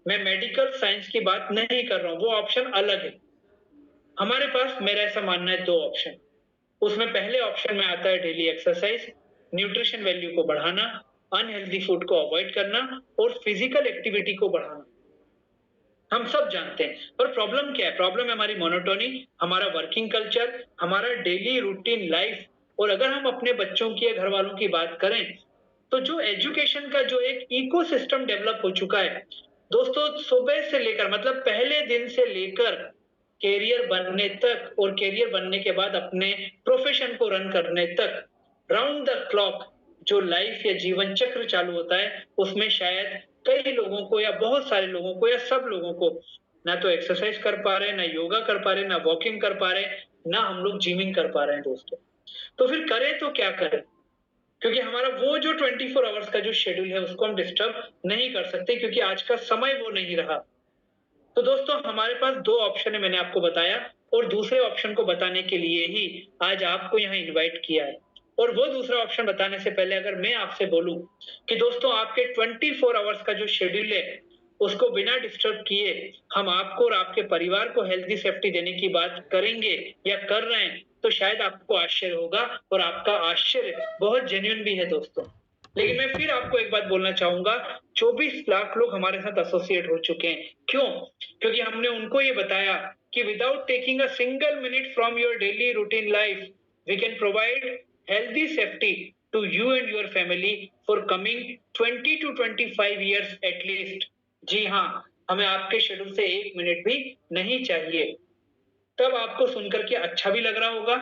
मैं मेडिकल साइंस की बात नहीं कर रहा हूं, वो ऑप्शन अलग है। हमारे पास मेरा ऐसा मानना है दो ऑप्शन। उसमें पहले ऑप्शन में आता है डेली एक्सरसाइज, न्यूट्रिशन वैल्यू को बढ़ाना, अनहेल्दी फूड को अवॉइड करना और फिजिकल एक्टिविटी को बढ़ाना। हम सब जानते हैं, पर प्रॉब्लम क्या है? प्रॉब्लम है हमारी मोनोटोनी, हमारा वर्किंग कल्चर, हमारा डेली रूटीन लाइफ। और अगर हम अपने बच्चों की या घर वालों की बात करें, तो जो एजुकेशन का जो एक इकोसिस्टम डेवलप हो चुका है दोस्तों, सुबह से लेकर मतलब पहले दिन से लेकर कैरियर बनने तक, और कैरियर बनने के बाद अपने प्रोफेशन को रन करने तक, राउंड द क्लॉक जो लाइफ या जीवन चक्र चालू होता है, उसमें शायद कई लोगों को या बहुत सारे लोगों को या सब लोगों को ना तो एक्सरसाइज कर पा रहे, ना योगा कर पा रहे, ना वॉकिंग कर पा रहे, ना हम लोग जिमिंग कर पा रहे हैं। दोस्तों, तो फिर करें तो क्या करें? क्योंकि हमारा वो जो 24 आवर्स का जो शेड्यूल है उसको हम डिस्टर्ब नहीं कर सकते, क्योंकि आज का समय वो नहीं रहा। तो दोस्तों, हमारे पास दो ऑप्शन है, मैंने आपको बताया, और दूसरे ऑप्शन को बताने के लिए ही आज आपको यहाँ इनवाइट किया है। और वो दूसरा ऑप्शन बताने से पहले अगर मैं आपसे बोलूं कि दोस्तों, आपके 24 आवर्स का जो शेड्यूल है उसको बिना डिस्टर्ब किए हम आपको और आपके परिवार को हेल्थी सेफ्टी देने की बात करेंगे या कर रहे हैं, तो शायद आपको आश्चर्य होगा, और आपका आश्चर्य बहुत जेन्युइन भी है। दोस्तों, लेकिन मैं फिर आपको एक बात बोलना चाहूंगा, 24 लाख लोग हमारे साथ एसोसिएट हो चुके हैं। क्यों? क्योंकि हमने उनको ये बताया कि without taking a single minute from your daily routine life, we can provide healthy safety to you and your family for coming 20 to 25 years at least. जी हाँ, हमें आपके शेड्यूल से एक मिनट भी नहीं चाहिए। तब आपको सुनकर के अच्छा भी लग रहा होगा,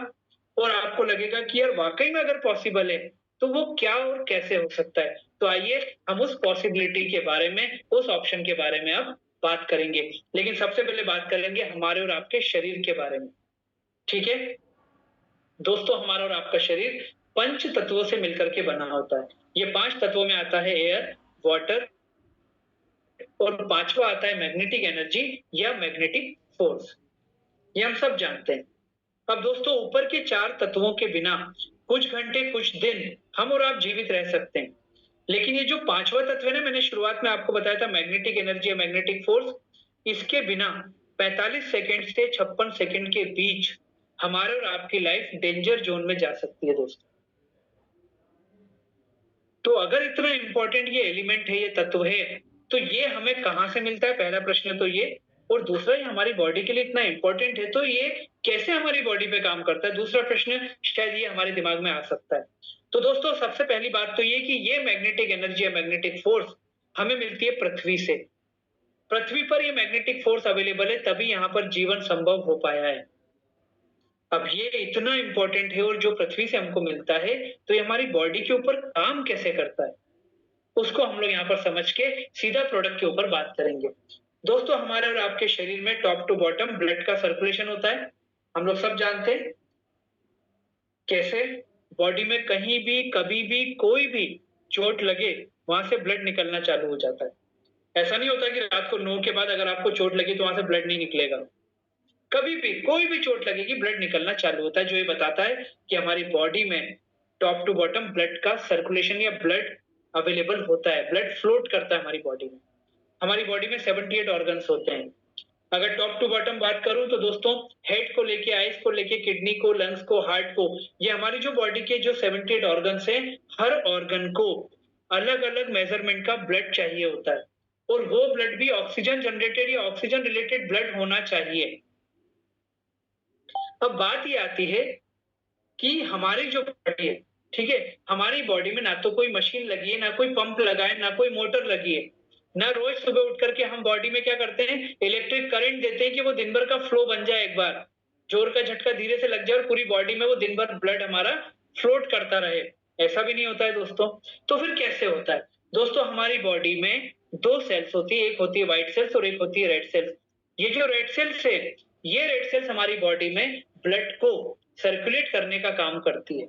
और आपको लगेगा कि यार वाकई में अगर पॉसिबल है तो वो क्या और कैसे हो सकता है। तो आइए हम उस पॉसिबिलिटी के बारे में, उस ऑप्शन के बारे में अब बात करेंगे। लेकिन सबसे पहले बात करेंगे हमारे और आपके शरीर के बारे में। ठीक है दोस्तों, हमारा और आपका शरीर 5 तत्वों से मिलकर के बना होता है। ये 5 तत्वों में आता है एयर, वाटर, और 5वां आता है मैग्नेटिक एनर्जी या मैग्नेटिक फोर्स, ये हम सब जानते हैं। अब दोस्तों ऊपर के 4 तत्वों के बिना कुछ घंटे कुछ दिन हम और आप जीवित रह सकते हैं, लेकिन ये जो 5वां तत्व है ना, मैंने शुरुआत में आपको बताया था मैग्नेटिक एनर्जी या मैग्नेटिक फोर्स, इसके बिना 45 सेकंड से 56 सेकंड के बीच हमारे और आपकी लाइफ डेंजर जोन में जा सकती है दोस्तों। तो अगर इतना इंपॉर्टेंट ये एलिमेंट है, ये तत्व है, तो ये हमें कहां से मिलता है, पहला प्रश्न तो ये। और दूसरा, ये हमारी बॉडी के लिए इतना इंपॉर्टेंट है तो ये कैसे हमारी बॉडी पे काम करता है, दूसरा प्रश्न शायद ये हमारे दिमाग में आ सकता है। तो दोस्तों सबसे पहली बात तो ये कि ये मैग्नेटिक एनर्जी या मैग्नेटिक फोर्स हमें मिलती है पृथ्वी से। पृथ्वी पर ये मैग्नेटिक फोर्स अवेलेबल है, तभी यहाँ पर जीवन संभव हो पाया है। अब ये इतना इंपॉर्टेंट है और जो पृथ्वी से हमको मिलता है, तो ये हमारी बॉडी के ऊपर काम कैसे करता है, उसको हम लोग यहाँ पर समझ के सीधा प्रोडक्ट के ऊपर बात करेंगे। दोस्तों हमारे और आपके शरीर में टॉप टू बॉटम ब्लड का सर्कुलेशन होता है, हम लोग सब जानते हैं। कैसे? बॉडी में कहीं भी कभी भी कोई भी चोट लगे वहां से ब्लड निकलना चालू हो जाता है। ऐसा नहीं होता कि रात को 9 के बाद अगर आपको चोट लगी तो वहां से ब्लड नहीं निकलेगा। कभी भी कोई भी चोट लगेगी ब्लड निकलना चालू होता है, जो ये बताता है कि हमारी बॉडी में टॉप टू बॉटम ब्लड का सर्कुलेशन या ब्लड अवेलेबल होता है, ब्लड फ्लोट करता है हमारी बॉडी में। हमारी बॉडी में 78 ऑर्गन्स होते हैं। अगर टॉप टू बॉटम बात करूं तो दोस्तों हेड को लेके, आइज को लेके, किडनी को, लंग्स को, हार्ट को, ये हमारी जो बॉडी के जो 78 ऑर्गन्स हैं, हर ऑर्गन को अलग अलग मेजरमेंट का ब्लड चाहिए होता है, और वो ब्लड भी ऑक्सीजन जनरेटेड या ऑक्सीजन रिलेटेड ब्लड होना चाहिए। अब बात ये आती है कि हमारी जो बॉडी है, ठीक है, हमारी बॉडी में ना तो कोई मशीन लगी है, ना कोई पंप लगा है, ना कोई मोटर लगी है, ना रोज सुबह उठ करके हम बॉडी में क्या करते हैं, इलेक्ट्रिक करंट देते हैं कि वो दिन भर का फ्लो बन जाए, एक बार जोर का झटका धीरे से लग जाए और पूरी बॉडी में वो दिन भर ब्लड हमारा फ्लोट करता रहे। ऐसा भी नहीं होता है दोस्तों। तो फिर कैसे होता है? दोस्तों हमारी बॉडी में 2 सेल्स होती है, एक होती है व्हाइट सेल्स और एक होती है रेड सेल्स। ये जो रेड सेल्स है, ये रेड सेल्स हमारी बॉडी में ब्लड को सर्कुलेट करने का काम करती है,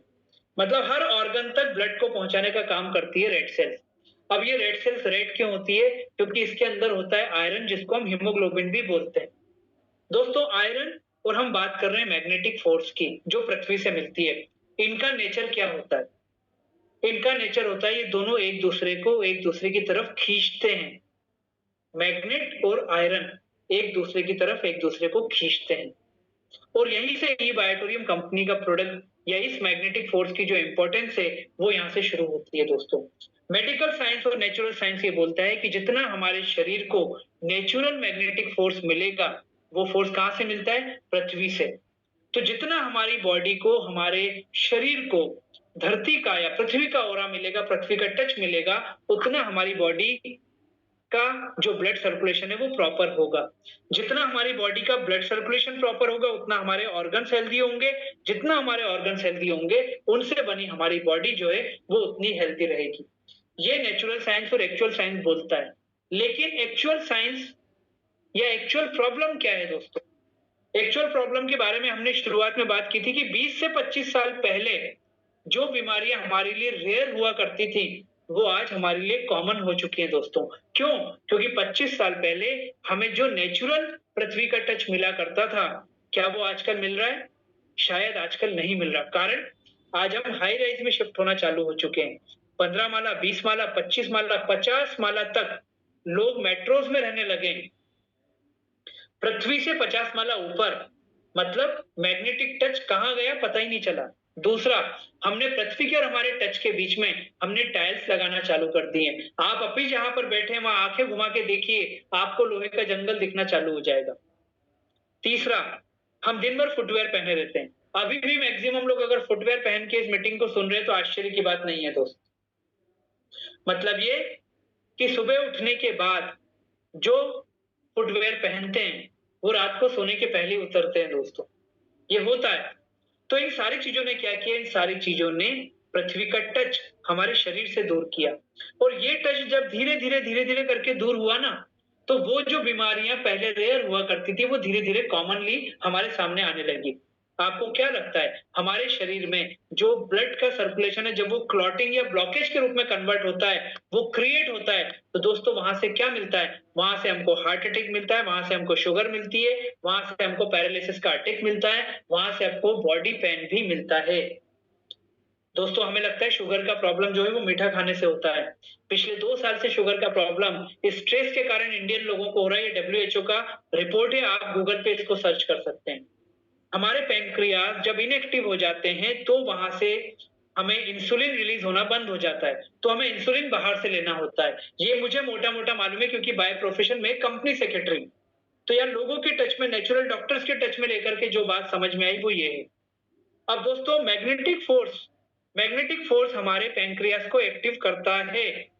मतलब हर ऑर्गन तक ब्लड को पहुंचाने का काम करती है रेड सेल्स। अब ये रेड सेल्स रेड क्यों होती है? क्योंकि इसके अंदर होता है आयरन, जिसको हम हीमोग्लोबिन भी बोलते हैं। दोस्तों आयरन, और हम बात कर रहे हैं मैग्नेटिक फोर्स की जो पृथ्वी से मिलती है, इनका नेचर क्या होता है? इनका नेचर होता है ये दोनों एक दूसरे की तरफ खींचते हैं। मैग्नेट और आयरन एक दूसरे को खींचते हैं, और यहीं से ई बायोटोरियम कंपनी का प्रोडक्ट या इस मैग्नेटिक फोर्स की जो इंपॉर्टेंस है वो यहाँ से शुरू होती है दोस्तों। मेडिकल साइंस और नेचुरल साइंस ये बोलता है कि जितना हमारे शरीर को नेचुरल मैग्नेटिक फोर्स मिलेगा, वो फोर्स कहाँ से मिलता है? पृथ्वी से। तो जितना हमारी बॉडी को, हमारे शरीर को धरती का या पृथ्वी का ऑरा मिलेगा, पृथ्वी का टच मिलेगा, उतना हमारी बॉडी का जो ब्लड सर्कुलेशन है वो प्रॉपर होगा। जितना हमारी बॉडी का ब्लड सर्कुलेशन प्रॉपर होगा, उतना हमारे ऑर्गन्स हेल्दी होंगे। जितना हमारे ऑर्गन्स हेल्दी होंगे, उनसे बनी हमारी बॉडी जो है वो उतनी हेल्दी रहेगी। ये नेचुरल साइंस और एक्चुअल साइंस बोलता है। लेकिन एक्चुअल साइंस या एक्चुअल प्रॉब्लम क्या है दोस्तों? एक्चुअल प्रॉब्लम के बारे में हमने शुरुआत में बात की थी कि 20 से 25 साल पहले जो बीमारियां हमारे लिए रेयर हुआ करती थी, वो आज हमारे लिए कॉमन हो चुकी हैं दोस्तों। क्यों? क्योंकि 25 साल पहले हमें जो नेचुरल पृथ्वी का टच मिला करता था, क्या वो आजकल मिल रहा है? शायद आजकल नहीं मिल रहा। कारण, आज हम हाई राइज में शिफ्ट होना चालू हो चुके हैं। 15 माला, 20 माला, 25 माला, 50 माला तक लोग मेट्रोज में रहने लगे। पृथ्वी से 50 माला ऊपर, मतलब मैग्नेटिक टच कहां गया पता ही नहीं चला। दूसरा, हमने पृथ्वी के और हमारे टच के बीच में हमने टाइल्स लगाना चालू कर दिए। आप अभी जहां पर बैठे हैं वहां आंखें घुमा के देखिए, आपको लोहे का जंगल दिखना चालू हो जाएगा। तीसरा, हम दिन भर फुटवेयर पहने रहते हैं। अभी भी मैक्सिमम लोग अगर फुटवेयर पहन के इस मीटिंग को सुन रहे हैं तो आश्चर्य की बात नहीं है दोस्त। मतलब ये कि सुबह उठने के बाद जो फुटवेयर पहनते हैं वो रात को सोने के पहले उतरते हैं दोस्तों, ये होता है। तो इन सारी चीजों ने क्या किया? इन सारी चीजों ने पृथ्वी का टच हमारे शरीर से दूर किया, और ये टच जब धीरे धीरे करके दूर हुआ ना, तो वो जो बीमारियां पहले रेयर हुआ करती थी वो धीरे धीरे कॉमनली हमारे सामने आने लगी। आपको क्या लगता है हमारे शरीर में जो ब्लड का सर्कुलेशन है, जब वो क्लॉटिंग या ब्लॉकेज के रूप में कन्वर्ट होता है, वो क्रिएट होता है, तो दोस्तों वहां से क्या मिलता है? वहां से हमको हार्ट अटैक मिलता है, वहां से हमको शुगर मिलती है, वहां से हमको पैरालिसिस का अटैक मिलता है, वहां से आपको बॉडी पेन भी मिलता है। दोस्तों हमें लगता है शुगर का प्रॉब्लम जो है वो मीठा खाने से होता है। पिछले 2 साल से शुगर का प्रॉब्लम स्ट्रेस के कारण इंडियन लोगों को हो रहा है। ये डब्ल्यूएचओ का रिपोर्ट है, आप गूगल पे इसको सर्च कर सकते हैं। हमारे पैंक्रियाज जब इनएक्टिव हो जाते हैं तो वहां से हमें इंसुलिन रिलीज होना बंद हो जाता है, तो हमें इंसुलिन बाहर से लेना होता है। ये मुझे मोटा-मोटा मालूम है क्योंकि बाय प्रोफेशन में कंपनी सेक्रेटरी हूं। तो यार लोगों के टच में, नेचुरल डॉक्टर्स के टच में लेकर के जो बात समझ में आई वो ये है। अब दोस्तों मैग्नेटिक फोर्स हमारे पैंक्रियास को एक्टिव करता है।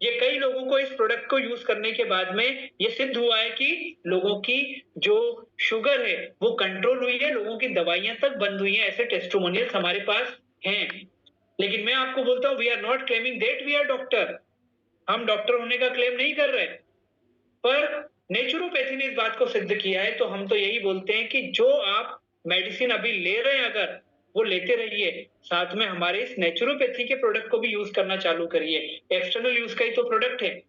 ये कई लोगों को इस प्रोडक्ट को यूज करने के बाद में ये सिद्ध हुआ है कि लोगों की जो शुगर है वो कंट्रोल हुई है, लोगों की दवाइयां तक बंद हुई हैं। ऐसे टेस्टिमोनियल्स हमारे पास हैं। लेकिन मैं आपको बोलता हूं, we are not claiming that we are doctor. हम डॉक्टर होने का क्लेम नहीं कर रहे, पर नेचुरोपैथी ने इस बात को सिद्ध किया है। तो हम तो यही बोलते हैं कि जो आप मेडिसिन अभी ले रहे हैं, अगर वो लेते रहिए, साथ में हमारे इस नेचुरोपैथी के प्रोडक्ट को भी यूज करना चालू करिए। एक्सटर्नल यूज का ही तो प्रोडक्ट है।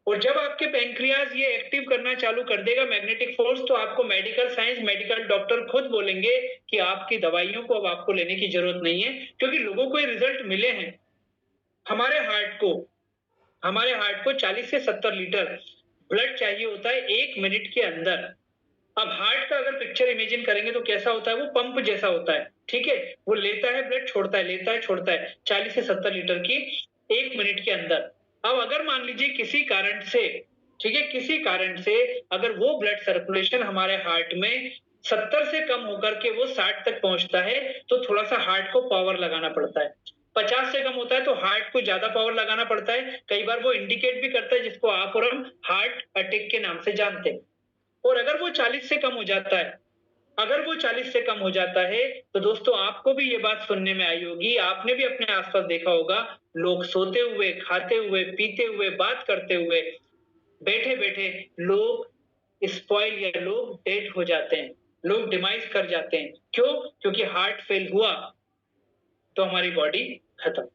और जब आपके पैंक्रियाज ये एक्टिव करना चालू कर देगा मैग्नेटिक फोर्स, तो आपको मेडिकल साइंस, मेडिकल डॉक्टर खुद बोलेंगे कि आपकी दवाइयों को अब आपको लेने की जरूरत नहीं है, क्योंकि लोगों को ये रिजल्ट मिले हैं। हमारे हार्ट को 40 से 70 लीटर ब्लड चाहिए होता है 1 मिनट के अंदर। अब हार्ट का अगर पिक्चर इमेजिन करेंगे तो कैसा होता है? वो पंप जैसा होता है, ठीक है? वो लेता है ब्लड, छोड़ता है, लेता है, छोड़ता है, 40 से 70 लीटर की 1 मिनट के अंदर। अब अगर मान लीजिए किसी कारण से, ठीक है, किसी कारण से अगर वो ब्लड सर्कुलेशन हमारे हार्ट में 70 से कम होकर के वो 60 तक पहुंचता है, तो थोड़ा सा हार्ट को पावर लगाना पड़ता है। 50 से कम होता है तो हार्ट को ज्यादा पावर लगाना पड़ता है। कई बार वो इंडिकेट भी करता है, जिसको आप और हम हार्ट अटैक के नाम से जानते हैं। और अगर वो 40 से कम हो जाता है, अगर वो 40 से कम हो जाता है, तो दोस्तों आपको भी ये बात सुनने में आई होगी, आपने भी अपने आसपास देखा होगा, लोग सोते हुए, खाते हुए, पीते हुए, बात करते हुए, बैठे-बैठे लोग स्पॉइल या लोग डेड हो जाते हैं, लोग डिमाइस कर जाते हैं। क्यों? क्योंकि हार्ट फेल हुआ तो हमारी बॉडी खत्म।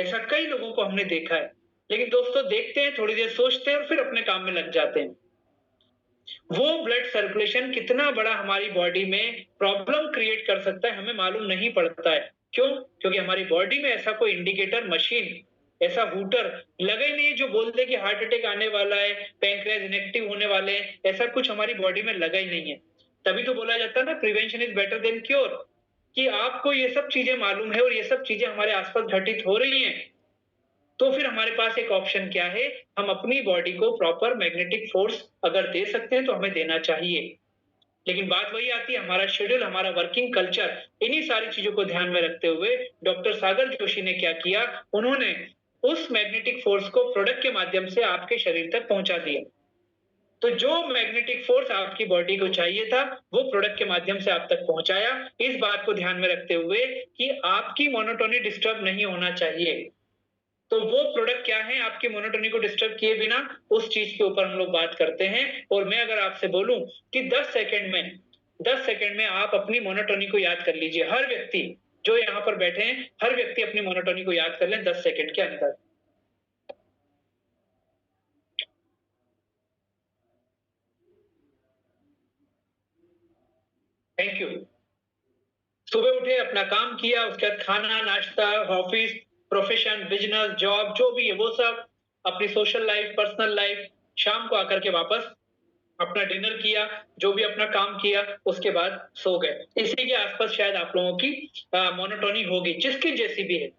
ऐसा कई लोगों को हमने देखा है। लेकिन दोस्तों देखते हैं, थोड़ी देर सोचते हैं और फिर अपने काम में लग जाते हैं। वो ब्लड सर्कुलेशन कितना बड़ा हमारी बॉडी में प्रॉब्लम क्रिएट कर सकता है हमें मालूम नहीं पड़ता है। क्यों? क्योंकि हमारी बॉडी में ऐसा कोई इंडिकेटर मशीन, ऐसा हूटर लगा ही नहीं है जो बोल दे कि हार्ट अटैक आने वाला है, पैंक्रियाज इनएक्टिव होने वाले हैं। ऐसा कुछ हमारी बॉडी में लगा ही नहीं है। तभी तो बोला जाता है ना, prevention is better than cure, कि आपको ये सब चीजें मालूम है और ये सब चीजें हमारे आसपास घटित हो रही हैं, तो फिर हमारे पास एक ऑप्शन क्या है? हम अपनी बॉडी को प्रॉपर मैग्नेटिक फोर्स अगर दे सकते हैं तो हमें देना चाहिए। लेकिन बात वही आती है, हमारा शेड्यूल, हमारा वर्किंग कल्चर, इन्हीं सारी चीजों को ध्यान में रखते हुए डॉक्टर सागर जोशी ने क्या किया, उन्होंने उस मैग्नेटिक फोर्स को प्रोडक्ट के माध्यम से आपके शरीर तक पहुंचा दिया। तो जो मैग्नेटिक फोर्स आपकी बॉडी को चाहिए था, वो प्रोडक्ट के माध्यम से आप तक पहुंचाया। इस बात को ध्यान में रखते हुए कि आपकी मोनोटोनी डिस्टर्ब नहीं होना चाहिए। तो वो प्रोडक्ट क्या है आपकी मोनोटोनी को डिस्टर्ब किए बिना, उस चीज के ऊपर हम लोग बात करते हैं। और मैं अगर आपसे बोलूं कि 10 सेकंड में आप अपनी मोनोटोनी को याद कर लीजिए। हर व्यक्ति जो यहाँ पर बैठे हैं, हर व्यक्ति अपनी मोनोटोनी को याद कर लें 10 सेकंड के अंदर। Thank you. सुबह उठे, अपना काम किया, उसके बाद खाना, नाश्ता, ऑफिस, प्रोफेशन, बिजनेस, जॉब, जो भी है वो सब, अपनी सोशल लाइफ, पर्सनल लाइफ, शाम को आकर के वापस अपना डिनर किया, जो भी अपना काम किया, उसके बाद सो गए। इसी के आसपास शायद आप लोगों की मोनोटोनी होगी, जिसकी जैसी भी है,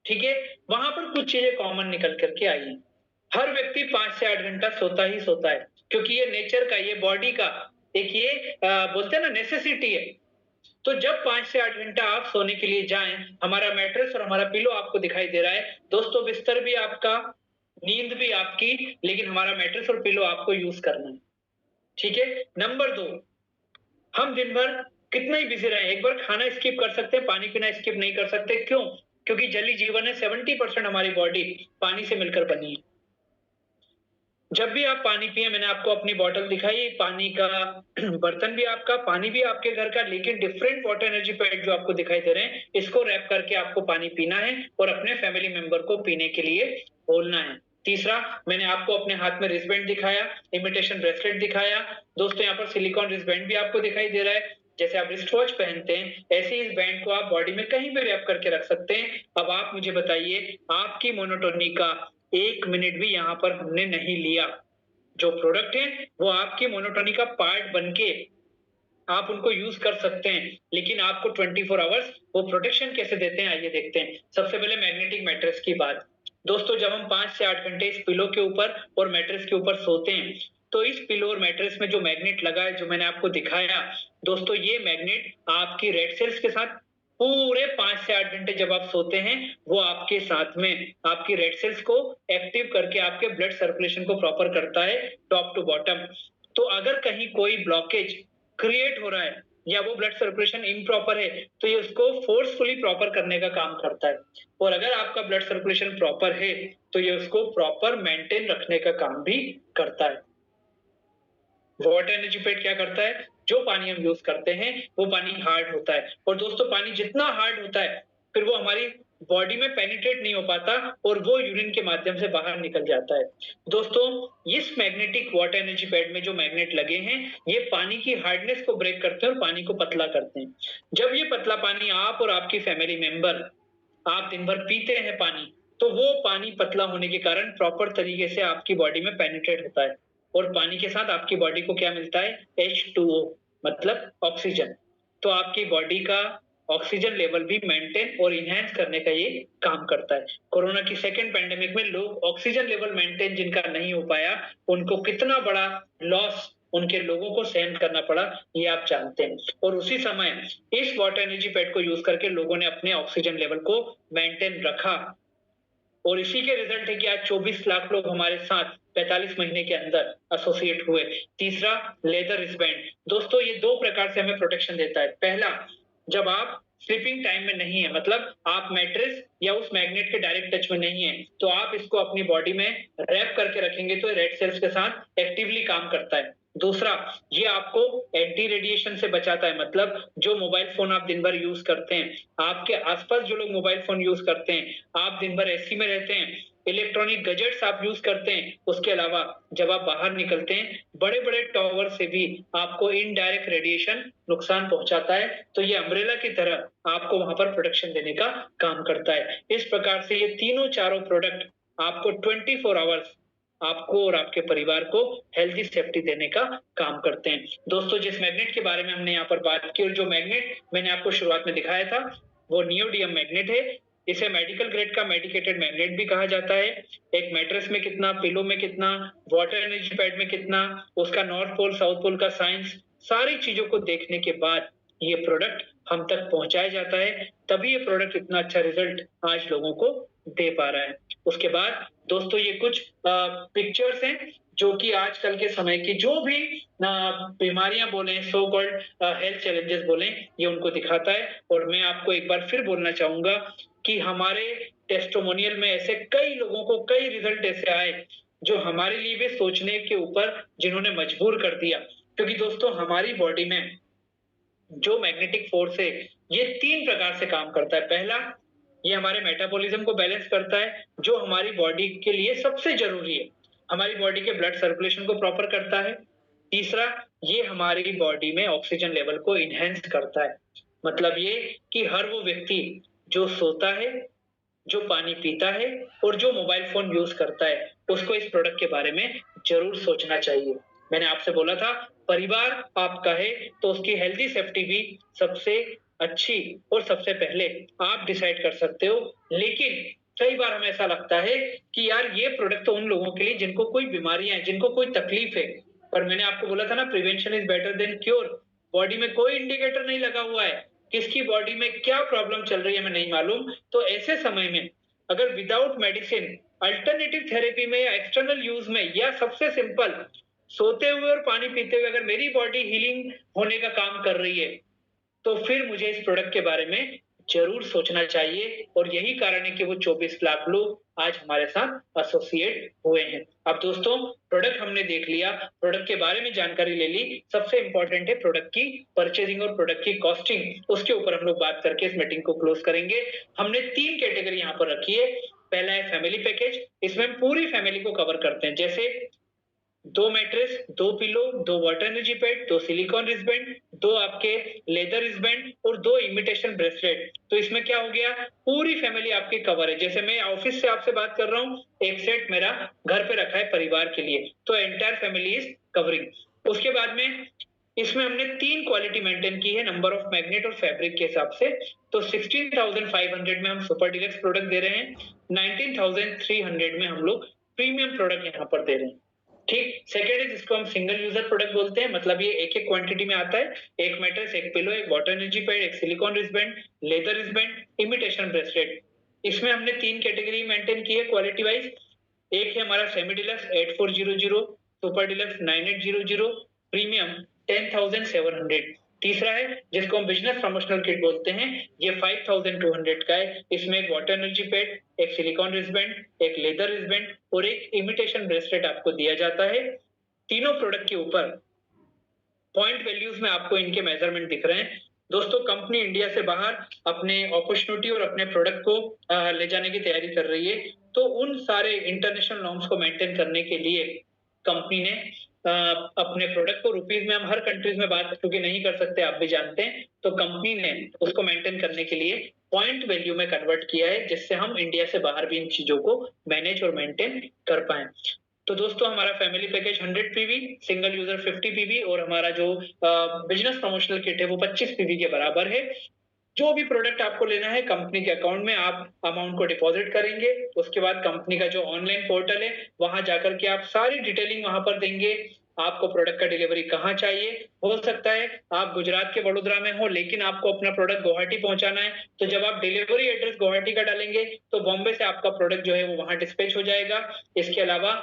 ठीक है? वहां पर कुछ चीजें कॉमन निकल करके आई हैं। हर व्यक्ति 5 से 8 घंटा सोता ही सोता है, क्योंकि ये नेचर का, ये बॉडी का एक ये बोलते हैं ना नेसेसिटी है। तो जब 5 से 8 घंटा आप सोने के लिए जाएं, हमारा मैट्रेस और हमारा पिलो आपको दिखाई दे रहा है। दोस्तों बिस्तर भी आपका, नींद भी आपकी, लेकिन हमारा मैट्रेस और पिलो आपको यूज करना है, ठीक है? नंबर 2, हम दिन भर कितना ही बिजी रहे, एक बार खाना स्किप कर सकते हैं, पानी पीना स्किप नहीं कर सकते। क्यों? क्योंकि जली जीवन है, 70% हमारी बॉडी पानी से मिलकर बनी है। जब भी आप पानी पिए, मैंने आपको अपनी बॉटल दिखाई, पानी का बर्तन भी आपका, पानी भी आपके घर का, लेकिन डिफरेंट वाटर एनर्जी पैड जो आपको दिखाई दे रहे हैं, इसको रैप करके आपको पानी पीना है और अपने फैमिली मेंबर को पीने के लिए बोलना है। तीसरा, मैंने आपको अपने हाथ में रिस्टबैंड दिखाया, इमिटेशन ब्रेसलेट दिखाया। दोस्तों यहाँ पर सिलिकॉन रिस्टबैंड भी आपको दिखाई दे रहा है। जैसे आप रिस्ट वॉच पहनते हैं, ऐसे इस बैंड को आप बॉडी में कहीं भी रैप करके रख सकते हैं। अब आप मुझे बताइए, आपकी मोनोटोनी का 1 मिनट भी यहाँ पर हमने नहीं लिया। जो प्रोडक्ट है वो आपकी मोनोटोनी का पार्ट बनके आप उनको यूज कर सकते हैं, लेकिन आपको 24 आवर्स वो प्रोटेक्शन कैसे देते हैं, आइए देखते हैं। सबसे पहले मैग्नेटिक मैट्रेस की बात। दोस्तों जब हम 5 से 8 घंटे इस पिलो के ऊपर और मैट्रेस के ऊपर सोते हैं, तो इस पिलो और मैट्रेस में जो मैग्नेट लगा है, जो मैंने आपको दिखाया, दोस्तों ये मैग्नेट आपकी रेड सेल्स के साथ पूरे 5 से 8 घंटे जब आप सोते हैं, वो आपके साथ में आपकी रेड सेल्स को एक्टिव करके आपके ब्लड सर्कुलेशन को प्रॉपर करता है टॉप टू बॉटम। तो अगर कहीं कोई ब्लॉकेज क्रिएट हो रहा है या वो ब्लड सर्कुलेशन इम्प्रॉपर है, तो ये उसको फोर्सफुली प्रॉपर करने का काम करता है। और अगर आपका ब्लड सर्कुलेशन प्रॉपर है, तो ये उसको प्रॉपर मेंटेन रखने का काम भी करता है। वाटर एनर्जी पैड क्या करता है, जो पानी हम यूज करते हैं वो पानी हार्ड होता है, और दोस्तों पानी जितना हार्ड होता है, फिर वो हमारी बॉडी में पेनिट्रेट नहीं हो पाता और वो यूरिन के माध्यम से बाहर निकल जाता है। दोस्तों इस मैग्नेटिक वाटर एनर्जी पैड में जो मैग्नेट लगे हैं, ये पानी की हार्डनेस को ब्रेक करते हैं और पानी को पतला करते हैं। जब ये पतला पानी आप और आपकी फैमिली मेंबर आप दिन भर पीते हैं पानी, तो वो पानी पतला होने के कारण प्रॉपर तरीके से आपकी बॉडी में पेनिट्रेट होता है, और पानी के साथ आपकी बॉडी को क्या मिलता है, H2O, मतलब ऑक्सीजन। तो आपकी बॉडी का ऑक्सीजन लेवल भी मेंटेन और इनहैंस करने का ये काम करता है। कोरोना की सेकेंड पैंडेमिक में लोग ऑक्सीजन लेवल मेंटेन जिनका नहीं हो पाया, उनको कितना बड़ा लॉस उनके लोगों को सहन करना पड़ा, ये आप जानते हैं। और उसी समय इस वाटर एनर्जी पैड को यूज करके लोगों ने अपने ऑक्सीजन लेवल को मेंटेन रखा, और इसी के रिजल्ट है कि आज 24 लाख लोग हमारे साथ 45 महीने के अंदर एसोसिएट हुए। तीसरा, लेदर रिस्टबैंड। दोस्तों ये 2 प्रकार से हमें प्रोटेक्शन देता है। पहला, जब आप स्लीपिंग टाइम में नहीं है, मतलब आप मैट्रेस या उस मैग्नेट के डायरेक्ट टच में नहीं है, तो आप इसको अपनी बॉडी में रैप करके रखेंगे तो रेड सेल्स के साथ एक्टिवली काम करता है। दूसरा, ये आपको एंटी रेडिएशन से बचाता है, मतलब जो मोबाइल फोन आप दिन भर यूज करते हैं, आपके आसपास जो लोग मोबाइल फोन यूज करते हैं, आप दिन भर एसी में रहते हैं, इलेक्ट्रॉनिक गैजेट्स आप यूज करते हैं, उसके अलावा जब आप बाहर निकलते हैं, बड़े बड़े टावर से भी आपको इनडायरेक्ट रेडिएशन नुकसान पहुंचाता है, तो ये अम्ब्रेला की तरह आपको वहां पर प्रोटेक्शन देने का काम करता है। इस प्रकार से ये तीनों चारों प्रोडक्ट आपको 24 आवर्स आपको और आपके परिवार को हेल्दी सेफ्टी देने का काम करते हैं। दोस्तों जिस मैग्नेट के बारे में हमने यहाँ पर बात की, और जो मैग्नेट मैंने आपको शुरुआत में दिखाया था, वो नियोडियम मैग्नेट है। इसे मेडिकल ग्रेड का मेडिकेटेड मैग्नेट भी कहा जाता है। एक मैट्रेस में कितना, पिलो में कितना, वाटर एनर्जी पैड में कितना, उसका नॉर्थ पोल साउथ पोल का साइंस, सारी चीजों को देखने के बाद ये प्रोडक्ट हम तक पहुंचाया जाता है, तभी ये प्रोडक्ट इतना अच्छा रिजल्ट आज लोगों को दे पा रहा है। उसके बाद दोस्तों ये कुछ पिक्चर्स हैं जो कि आजकल के समय की जो भी बीमारियां बोले, सो कॉल्ड हेल्थ चैलेंजेस बोले, ये उनको दिखाता है। और मैं आपको एक बार फिर बोलना चाहूंगा कि हमारे टेस्टिमोनियल में ऐसे कई लोगों को कई रिजल्ट ऐसे आए जो हमारे लिए भी सोचने के ऊपर जिन्होंने मजबूर कर दिया। क्योंकि दोस्तों हमारी बॉडी में जो मैग्नेटिक फोर्स है, ये 3 प्रकार से काम करता है। पहला, ये हमारे मेटाबॉलिज्म को बैलेंस करता है, जो हमारी बॉडी के लिए सबसे जरूरी है, हमारी बॉडी के ब्लड सर्कुलेशन को प्रॉपर करता है। तीसरा, ये हमारी बॉडी में ऑक्सीजन लेवल को इनहेंस करता है, मतलब ये कि हर वो व्यक्ति जो सोता है, जो पानी पीता है और जो मोबाइल फोन यूज करता है, उसको इस प्रोडक्ट के बारे में जरूर सोचना चाहिए। मैंने आपसे बोला था, परिवार आपका है तो उसकी हेल्दी सेफ्टी भी सबसे अच्छी और सबसे पहले आप डिसाइड कर सकते हो। लेकिन कई बार हमें ऐसा लगता है कि यार ये प्रोडक्ट तो उन लोगों के लिए जिनको कोई बीमारियां हैं, जिनको कोई तकलीफ है। पर मैंने आपको बोला था ना, prevention is better than cure. Body में कोई इंडिकेटर नहीं लगा हुआ है, किसकी बॉडी में क्या प्रॉब्लम चल रही है हमें नहीं मालूम। तो ऐसे समय में अगर विदाउट मेडिसिन अल्टरनेटिव थेरेपी में या एक्सटर्नल यूज में, या सबसे सिंपल सोते हुए और पानी पीते हुए अगर मेरी बॉडी हीलिंग होने का काम कर रही है, तो फिर मुझे इस प्रोडक्ट के बारे में जरूर सोचना चाहिए। और यही कारण है कि वो 24 लाख लोग आज हमारे साथ एसोसिएट हुए हैं। अब दोस्तों प्रोडक्ट हमने देख लिया, प्रोडक्ट के बारे में जानकारी ले ली, सबसे इंपॉर्टेंट है प्रोडक्ट की परचेजिंग और प्रोडक्ट की कॉस्टिंग, उसके ऊपर हम लोग बात करके इस मीटिंग को क्लोज करेंगे। हमने 3 कैटेगरी यहाँ पर रखी है। पहला है फैमिली पैकेज, इसमें हम पूरी फैमिली को कवर करते हैं, जैसे 2 mattress, 2 pillow, 2 water energy pad, 2 silicon wristband, 2 आपके लेदर रिस्टबैंड और 2 इमिटेशन ब्रेसलेट। तो इसमें क्या हो गया, पूरी फैमिली आपकी कवर है। जैसे मैं ऑफिस से आपसे बात कर रहा हूँ, एक सेट मेरा घर पे रखा है परिवार के लिए, तो एंटायर फैमिली इज कवरिंग। उसके बाद में इसमें हमने 3 क्वालिटी मेंटेन की है, नंबर ऑफ मैग्नेट और फैब्रिक के हिसाब से। तो 16,500 में हम सुपर डीलक्स प्रोडक्ट दे रहे हैं, 19,300 में हम लोग प्रीमियम प्रोडक्ट यहाँ पर दे रहे हैं। ठीक, सेकेंड है जिसको हम सिंगल यूजर प्रोडक्ट बोलते हैं, मतलब ये एक एक क्वांटिटी में आता है, एक मैट्रेस, एक पिलो, एक वाटर एनर्जी पैड, एक silicon wristband, leather wristband, imitation bracelet. इसमें हमने 3 कैटेगरी मेंटेन की है क्वालिटी वाइज। एक है हमारा semi deluxe 8400, super deluxe 9800, premium 10,700। तीसरा है जिसको हम बिजनेस प्रमोशनल किट बोलते हैं, ये 5,200 का है। इसमें एक वाटर एनर्जी पैड, एक सिलिकॉन रिस्टबैंड, एक लेदर रिस्टबैंड और एक इमिटेशन ब्रेसलेट आपको दिया जाता है। तीनों प्रोडक्ट के ऊपर पॉइंट वैल्यूज में आपको इनके मेजरमेंट दिख रहे हैं। दोस्तों कंपनी इंडिया से बाहर अपने अपॉर्चुनिटी और अपने प्रोडक्ट को ले जाने की तैयारी कर रही है, तो उन सारे इंटरनेशनल नॉर्म्स को मेंटेन करने के लिए कंपनी ने अपने प्रोडक्ट को रुपीज में, हम हर कंट्रीज में बात क्योंकि नहीं कर सकते, आप भी जानते हैं, तो कंपनी ने उसको मेंटेन करने के लिए पॉइंट वैल्यू में कन्वर्ट किया है, जिससे हम इंडिया से बाहर भी इन चीजों को मैनेज और मेंटेन कर पाए। तो दोस्तों हमारा family package 100 PV, single user 50 PV और हमारा जो बिजनेस प्रमोशनल किट है वो 25 पीवी के बराबर है। जो भी प्रोडक्ट आपको लेना है कंपनी के अकाउंट में आप अमाउंट को डिपॉजिट करेंगे, उसके बाद कंपनी का जो ऑनलाइन पोर्टल है वहां जाकर के आप सारी डिटेलिंग वहां पर देंगे। आपको प्रोडक्ट का डिलीवरी कहाँ चाहिए, हो सकता है आप गुजरात के वडोदरा में हो लेकिन आपको अपना प्रोडक्ट गुवाहाटी पहुंचाना है, तो जब आप डिलीवरी एड्रेस गुवाहाटी का डालेंगे तो बॉम्बे से आपका प्रोडक्ट जो है वो वहां डिस्पैच हो जाएगा। इसके अलावा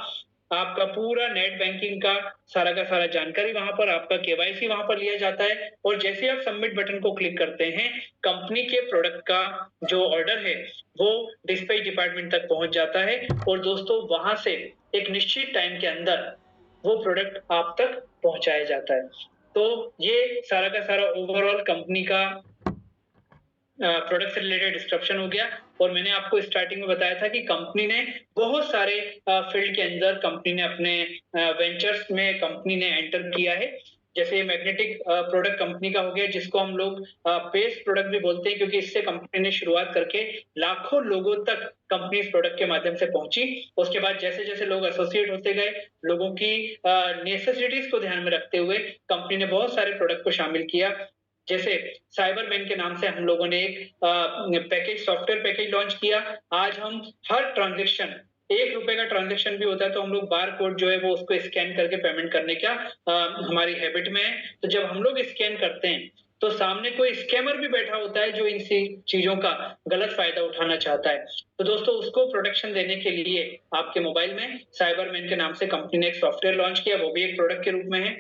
आपका पूरा नेट बैंकिंग का सारा जानकारी वहां पर, आपका केवाईसी वहां पर लिया जाता है और जैसे ही आप सबमिट बटन को क्लिक करते हैं कंपनी के प्रोडक्ट का जो ऑर्डर है वो डिस्पैच डिपार्टमेंट तक पहुंच जाता है और दोस्तों वहां से एक निश्चित टाइम के अंदर वो प्रोडक्ट आप तक पहुंचाया जाता है। तो ये सारा ओवरऑल कंपनी का प्रोडक्ट से रिलेटेड डिस्क्रिप्शन हो गया। और मैंने आपको स्टार्टिंग में बताया था कि कंपनी ने बहुत सारे फील्ड के अंदर कंपनी ने अपने वेंचर्स में कंपनी ने एंटर किया है। जैसे मैग्नेटिक प्रोडक्ट कंपनी का हो गया, जिसको हम लोग पेस्ट प्रोडक्ट भी बोलते हैं, क्योंकि इससे कंपनी ने शुरुआत करके लाखों लोगों तक कंपनी इस प्रोडक्ट के माध्यम से पहुंची। उसके बाद जैसे जैसे लोग एसोसिएट होते गए, लोगों की नेसेसिटीज को ध्यान में रखते हुए कंपनी ने बहुत सारे प्रोडक्ट को शामिल किया। जैसे साइबरमैन के नाम से हम लोगों ने एक पैकेज, सॉफ्टवेयर पैकेज लॉन्च किया। आज हम हर ट्रांजैक्शन, 1 रुपए का ट्रांजैक्शन भी होता है तो हम लोग बार कोड जो है वो उसको स्कैन करके पेमेंट करने का हमारी हैबिट में है। तो जब हम लोग स्कैन करते हैं तो सामने कोई स्कैमर भी बैठा होता है जो इन चीजों का गलत फायदा उठाना चाहता है। तो दोस्तों उसको प्रोटेक्शन देने के लिए आपके मोबाइल में साइबरमैन के नाम से कंपनी ने एक सॉफ्टवेयर लॉन्च किया, वो भी एक प्रोडक्ट के रूप में है।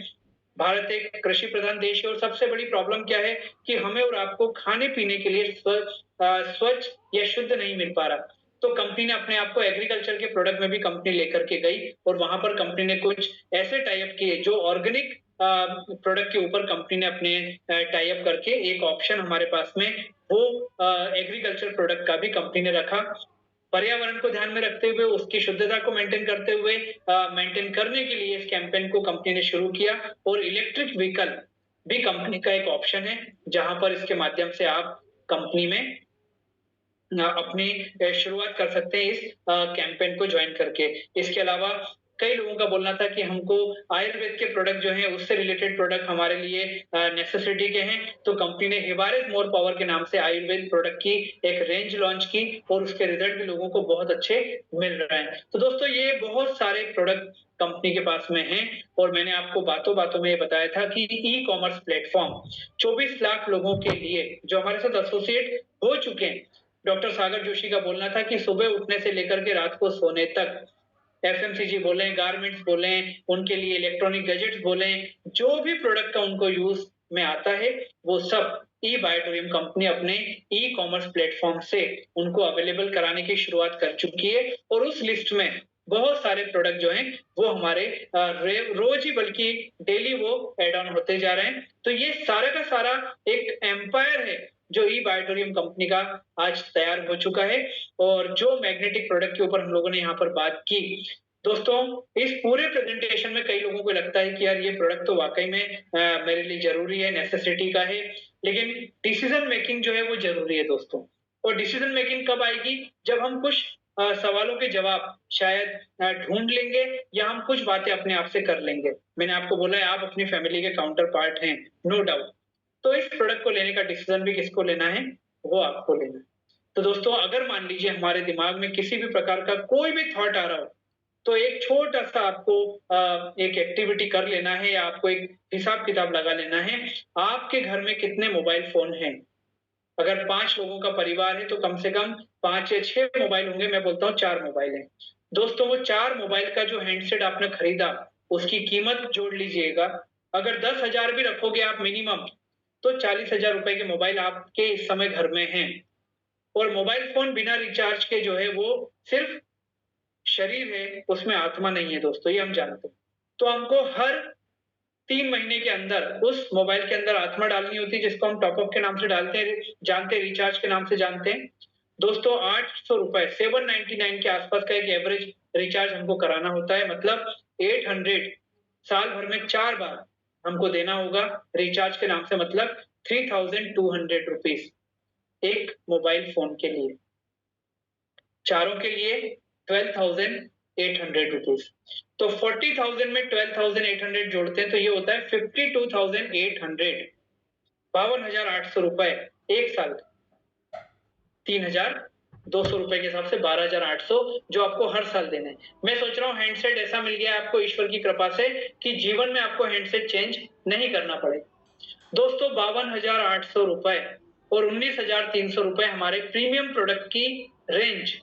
भारत एक कृषि प्रधान देश है और सबसे बड़ी प्रॉब्लम क्या है कि हमें और आपको खाने पीने के लिए स्वच्छ या शुद्ध नहीं मिल पा रहा। तो कंपनी ने अपने आप को एग्रीकल्चर के प्रोडक्ट में भी कंपनी लेकर के गई और वहां पर कंपनी ने कुछ ऐसे टाई अप किए जो ऑर्गेनिक प्रोडक्ट के ऊपर कंपनी ने अपने टाई अप करके एक ऑप्शन हमारे पास में वो एग्रीकल्चर प्रोडक्ट का भी कंपनी ने रखा। पर्यावरण को ध्यान में रखते हुए, उसकी शुद्धता को मेंटेन करते हुए, मेंटेन करने के लिए इस कैंपेन को कंपनी ने शुरू किया। और इलेक्ट्रिक व्हीकल भी कंपनी का एक ऑप्शन है, जहां पर इसके माध्यम से आप कंपनी में अपनी शुरुआत कर सकते हैं इस कैंपेन को ज्वाइन करके। इसके अलावा कई लोगों का बोलना था कि हमको आयुर्वेद के प्रोडक्ट जो हैं उससे रिलेटेड प्रोडक्ट हमारे लिए नेसेसिटी के हैं, तो कंपनी ने हिवारिस मोर पावर के नाम से आयुर्वेद प्रोडक्ट की एक रेंज लॉन्च की और उसके रिजल्ट भी लोगों को बहुत अच्छे मिल रहे हैं। तो दोस्तों ये बहुत सारे प्रोडक्ट कंपनी के पास में हैं और मैंने आपको बातों बातों में ये बताया था कि ई कॉमर्स प्लेटफॉर्म 24 लाख लोगों के लिए जो हमारे साथ एसोसिएट हो चुके हैं। डॉक्टर सागर जोशी का बोलना था कि सुबह उठने से लेकर के रात को सोने तक एफएमसीजी बोले, गारमेंट्स बोले, उनके लिए इलेक्ट्रॉनिक गैजेट्स बोले, जो भी प्रोडक्ट का उनको यूज में आता है वो सब ई बायोटोरियम कंपनी अपने ई कॉमर्स प्लेटफॉर्म से उनको अवेलेबल कराने की शुरुआत कर चुकी है और उस लिस्ट में बहुत सारे प्रोडक्ट जो हैं वो हमारे रोज ही बल्कि डेली वो एड ऑन होते जा रहे हैं। तो ये सारा का सारा एक एम्पायर है जो ई बायोटोरियम कंपनी का आज तैयार हो चुका है। और जो मैग्नेटिक प्रोडक्ट के ऊपर हम लोगों ने यहाँ पर बात की, दोस्तों इस पूरे प्रेजेंटेशन में कई लोगों को लगता है कि यार ये प्रोडक्ट तो वाकई में मेरे लिए जरूरी है, नेसेसिटी का है, लेकिन डिसीजन मेकिंग जो है वो जरूरी है दोस्तों। और डिसीजन मेकिंग कब आएगी? जब हम कुछ सवालों के जवाब शायद ढूंढ लेंगे या हम कुछ बातें अपने आप से कर लेंगे। मैंने आपको बोला है आप अपनी फैमिली के काउंटर पार्ट हैं, नो डाउट। तो इस प्रोडक्ट को लेने का डिसीजन भी किसको लेना है? वो आपको लेना है। तो दोस्तों अगर मान लीजिए हमारे दिमाग में किसी भी प्रकार का कोई भी थॉट आ रहा हो, तो एक छोटा-सा आपको एक एक्टिविटी कर लेना है या आपको एक हिसाब-किताब लगा लेना है। आपके घर में कितने मोबाइल फ़ोन हैं? अगर 5 लोगों का परिवार है तो कम से कम 5 या 6 मोबाइल होंगे, मैं बोलता हूँ 4 मोबाइल हैं। दोस्तों वो 4 मोबाइल का जो हैंडसेट आपने खरीदा, उसकी कीमत जोड़ लीजिएगा। अगर 10,000 भी रखोगे आप मिनिमम, तो 40,000 रुपए के मोबाइल आपके इस समय घर में हैं। और मोबाइल फ़ोन बिना रिचार्ज के जो है वो सिर्फ़ शरीर है, उसमें आत्मा नहीं है दोस्तों, ये हम जानते हैं। तो हमको हर 3 महीने के अंदर उस मोबाइल के अंदर आत्मा डालनी होती है, जिसको हम टॉप अप के नाम से डालते हैं, जानते हैं, रिचार्ज के नाम से जानते हैं। दोस्तों 800 रुपए 799 के आसपास का एक एवरेज रिचार्ज हमको कराना होता है, मतलब 800 साल भर में 4 बार हमको देना होगा रिचार्ज के नाम से, मतलब 3200 रुपीस एक मोबाइल फ़ोन के लिए। चारों के लिए 12,800 रुपीस। तो 40,000 में 12,800 जोड़ते हैं तो ये होता है 52,800, 52,800 रुपए एक साल, 3,200 रुपए के हिसाब से 12,800 जो आपको हर साल देने हैं। मैं सोच रहा हूँ हैंडसेट ऐसा मिल गया आपको ईश्वर की कृपा से कि जीवन में आपको हैंडसेट चेंज नहीं करना पड़े। दोस्तों 52,800 रुपए और 19,300 रुपए हमारे प्रीमियम प्रोडक्ट की रेंज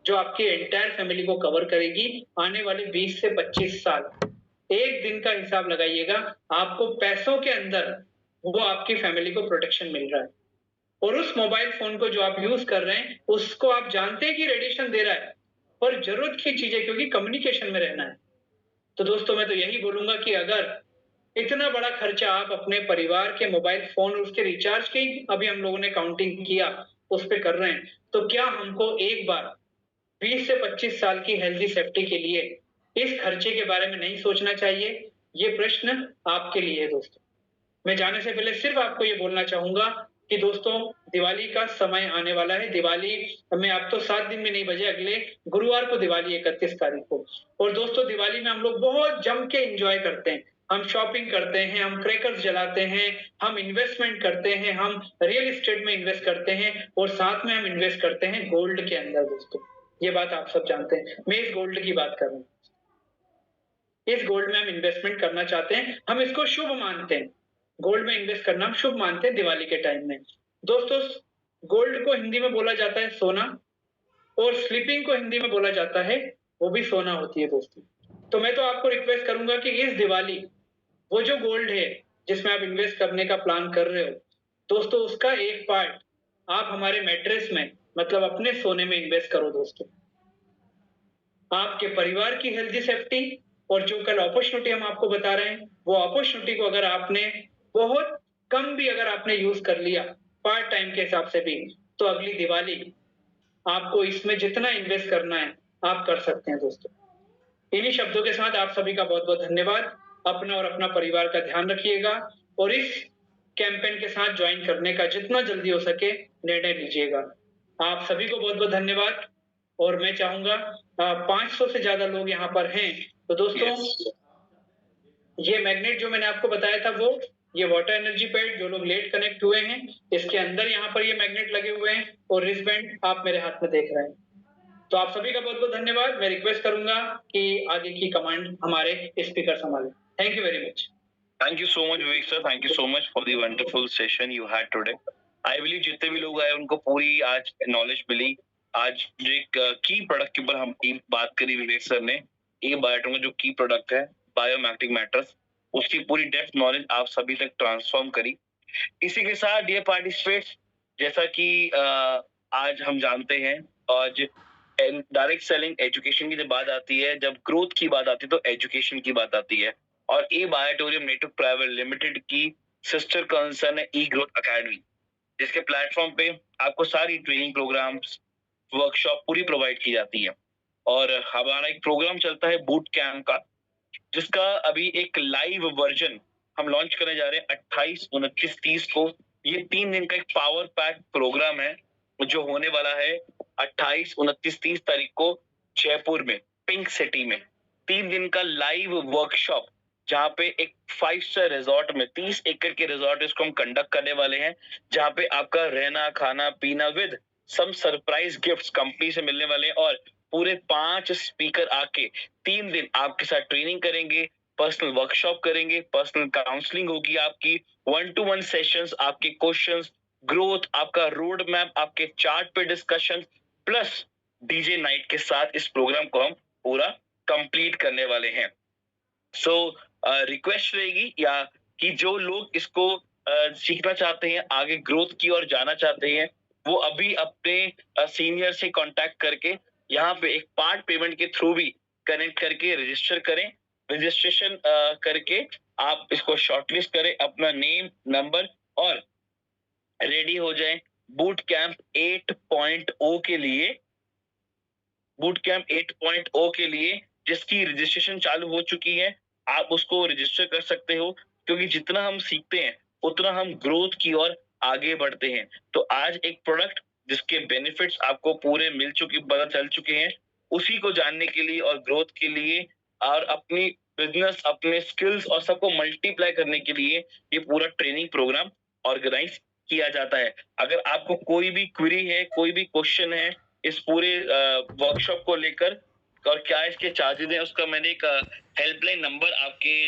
जो आपकी एंटायर फैमिली को कवर करेगी आने वाले 20 से 25 साल। एक दिन का हिसाब लगाइएगा, आपको पैसों के अंदर वो आपकी फैमिली को प्रोटेक्शन मिल रहा है। और उस मोबाइल फोन को जो आप यूज कर रहे हैं, उसको आप जानते हैं कि रेडिएशन दे रहा है, पर जरूरत की चीज है क्योंकि कम्युनिकेशन में रहना है। तो दोस्तों मैं तो यही बोलूंगा कि अगर इतना बड़ा खर्चा आप अपने परिवार के मोबाइल फोन और उसके रिचार्ज की अभी हम लोगों ने काउंटिंग किया उस पे कर रहे हैं, तो क्या हमको एक बार 20 से 25 साल की हेल्दी सेफ्टी के लिए इस खर्चे के बारे में नहीं सोचना चाहिए? ये प्रश्न आपके लिए है दोस्तों। मैं जाने से पहले सिर्फ आपको ये बोलना चाहूंगा कि दोस्तों दिवाली का समय आने वाला है। दिवाली में अब तो 7 दिन में नहीं बजे, अगले गुरुवार को दिवाली 31 तारीख को। और दोस्तों दिवाली में हम लोग बहुत जम के एंजॉय करते हैं। हम शॉपिंग करते हैं, हम क्रैकर्स जलाते हैं, हम इन्वेस्टमेंट करते हैं, हम रियल एस्टेट में इन्वेस्ट करते हैं और साथ में हम इन्वेस्ट करते हैं गोल्ड के अंदर दोस्तों। ये बात आप सब जानते हैं। मैं इस गोल्ड की बात कर रहा हूँ। इस गोल्ड में हम इन्वेस्टमेंट करना चाहते हैं, हम इसको शुभ मानते हैं। गोल्ड में इन्वेस्ट करना हम शुभ मानते हैं दिवाली के टाइम में। दोस्तों गोल्ड को हिंदी में बोला जाता है सोना और स्लीपिंग को हिंदी में बोला जाता है वो भी सोना होती है दोस्तों। तो मैं तो आपको रिक्वेस्ट करूंगा कि इस दिवाली वो जो गोल्ड है जिसमें आप इन्वेस्ट करने का प्लान कर रहे हो दोस्तों, उसका एक पार्ट आप हमारे मैट्रेस में मतलब अपने सोने में इन्वेस्ट करो दोस्तों। आपके परिवार की हेल्दी सेफ्टी और जो कल अपॉर्चुनिटी हम आपको बता रहे हैं वो अपॉर्चुनिटी को अगर आपने बहुत कम भी अगर आपने यूज कर लिया पार्ट टाइम के हिसाब से भी, तो अगली दिवाली आपको इसमें जितना इन्वेस्ट करना है आप कर सकते हैं दोस्तों। इन्हीं शब्दों के साथ आप सभी का बहुत बहुत धन्यवाद। अपना और अपना परिवार का ध्यान रखिएगा और इस कैंपेन के साथ ज्वाइन करने का जितना जल्दी हो सके निर्णय लीजिएगा। आप सभी को बहुत बहुत धन्यवाद। और मैं चाहूंगा 500 से ज्यादा लोग यहाँ पर हैं, तो दोस्तों ये मैग्नेट जो मैंने आपको बताया था वो ये वाटर एनर्जी पैड जो लोग लेट कनेक्ट हुए हैं, इसके अंदर यहाँ पर ये मैग्नेट लगे हुए हैं और रिस्टबैंड आप मेरे हाथ में देख रहे हैं। तो आप सभी का बहुत बहुत धन्यवाद। मैं रिक्वेस्ट करूंगा कि आगे की कमांड हमारे स्पीकर संभालें। Thank you very much. Thank you so much, Vivek sir. Thank you so much for the wonderful session you had today. I believe जितने भी लोग आए उनको पूरी आज नॉलेज मिली। आज जो एक की प्रोडक्ट के ऊपर हम बात करी विवेक सर ने, ये बायोटोन का जो की प्रोडक्ट है बायोमैग्नेटिक मैटर्स, उसकी पूरी डेप्थ नॉलेज आप सभी तक ट्रांसफॉर्म करी। इसी के साथ डियर पार्टिसिपेट्स, जैसा कि आज हम जानते हैं, आज डायरेक्ट सेलिंग एजुकेशन की जब बात आती है, जब ग्रोथ की बात आती है तो एजुकेशन की बात आती है। और ई बायोटोरियम नेटवर्क प्राइवेट लिमिटेड की सिस्टर कंसर्न है ई ग्रोथ एकेडमी, जिसके प्लेटफॉर्म पे आपको सारी ट्रेनिंग प्रोग्राम्स, वर्कशॉप पूरी प्रोवाइड की जाती है। और हमारा एक प्रोग्राम चलता है बूट कैंप का, जिसका अभी एक लाइव वर्जन हम लॉन्च करने जा रहे हैं 28, 29, 30 को। ये 3 दिन का एक पावर पैक प्रोग्राम है जो होने वाला है 28, 29, 30 तारीख को जयपुर में, पिंक सिटी में। 3 दिन का लाइव वर्कशॉप, जहाँ पे एक 5 स्टार रिजॉर्ट में, 30 एकड़ के रिजॉर्ट इसको हम कंडक्ट करने वाले हैं, जहाँ पे आपका रहना, खाना, पीना with some surprise gifts company से मिलने वाले हैं। और पूरे 5 स्पीकर आके 3 दिन आपके साथ ट्रेनिंग करेंगे, पर्सनल वर्कशॉप करेंगे, पर्सनल काउंसलिंग होगी आपकी, 1-to-1 सेशंस, आपके क्वेश्चंस, ग्रोथ, आपका रोड मैप, आपके चार्ट पे डिस्कशन, प्लस डीजे नाइट के साथ इस प्रोग्राम को हम पूरा कंप्लीट करने वाले हैं। सो रिक्वेस्ट रहेगी या कि जो लोग इसको सीखना चाहते हैं, आगे ग्रोथ की ओर जाना चाहते हैं, वो अभी अपने सीनियर से कांटेक्ट करके यहाँ पे एक पार्ट पेमेंट के थ्रू भी कनेक्ट करके रजिस्टर करें। रजिस्ट्रेशन करके आप इसको शॉर्टलिस्ट करें, अपना नेम, नंबर और रेडी हो जाएं बूट कैंप 8.0 के लिए। बूट कैंप 8.0 के लिए जिसकी रजिस्ट्रेशन चालू हो चुकी है, आप उसको रजिस्टर कर सकते हो, क्योंकि जितना हम सीखते हैं उतना हम ग्रोथ की ओर आगे बढ़ते हैं। तो आज एक प्रोडक्ट जिसके बेनिफिट्स आपको पूरे पता चल चुके हैं, उसी को जानने के लिए और ग्रोथ के लिए और अपनी बिजनेस, अपने स्किल्स और सबको मल्टीप्लाई करने के लिए ये पूरा ट्रेनिंग प्रोग्राम ऑर्गेनाइज किया जाता है। अगर आपको कोई भी क्वेरी है, कोई भी क्वेश्चन है इस पूरे वर्कशॉप को लेकर और क्या इसके चार्जेस हैं, उसका मैंने एक हेल्पलाइन नंबर आपके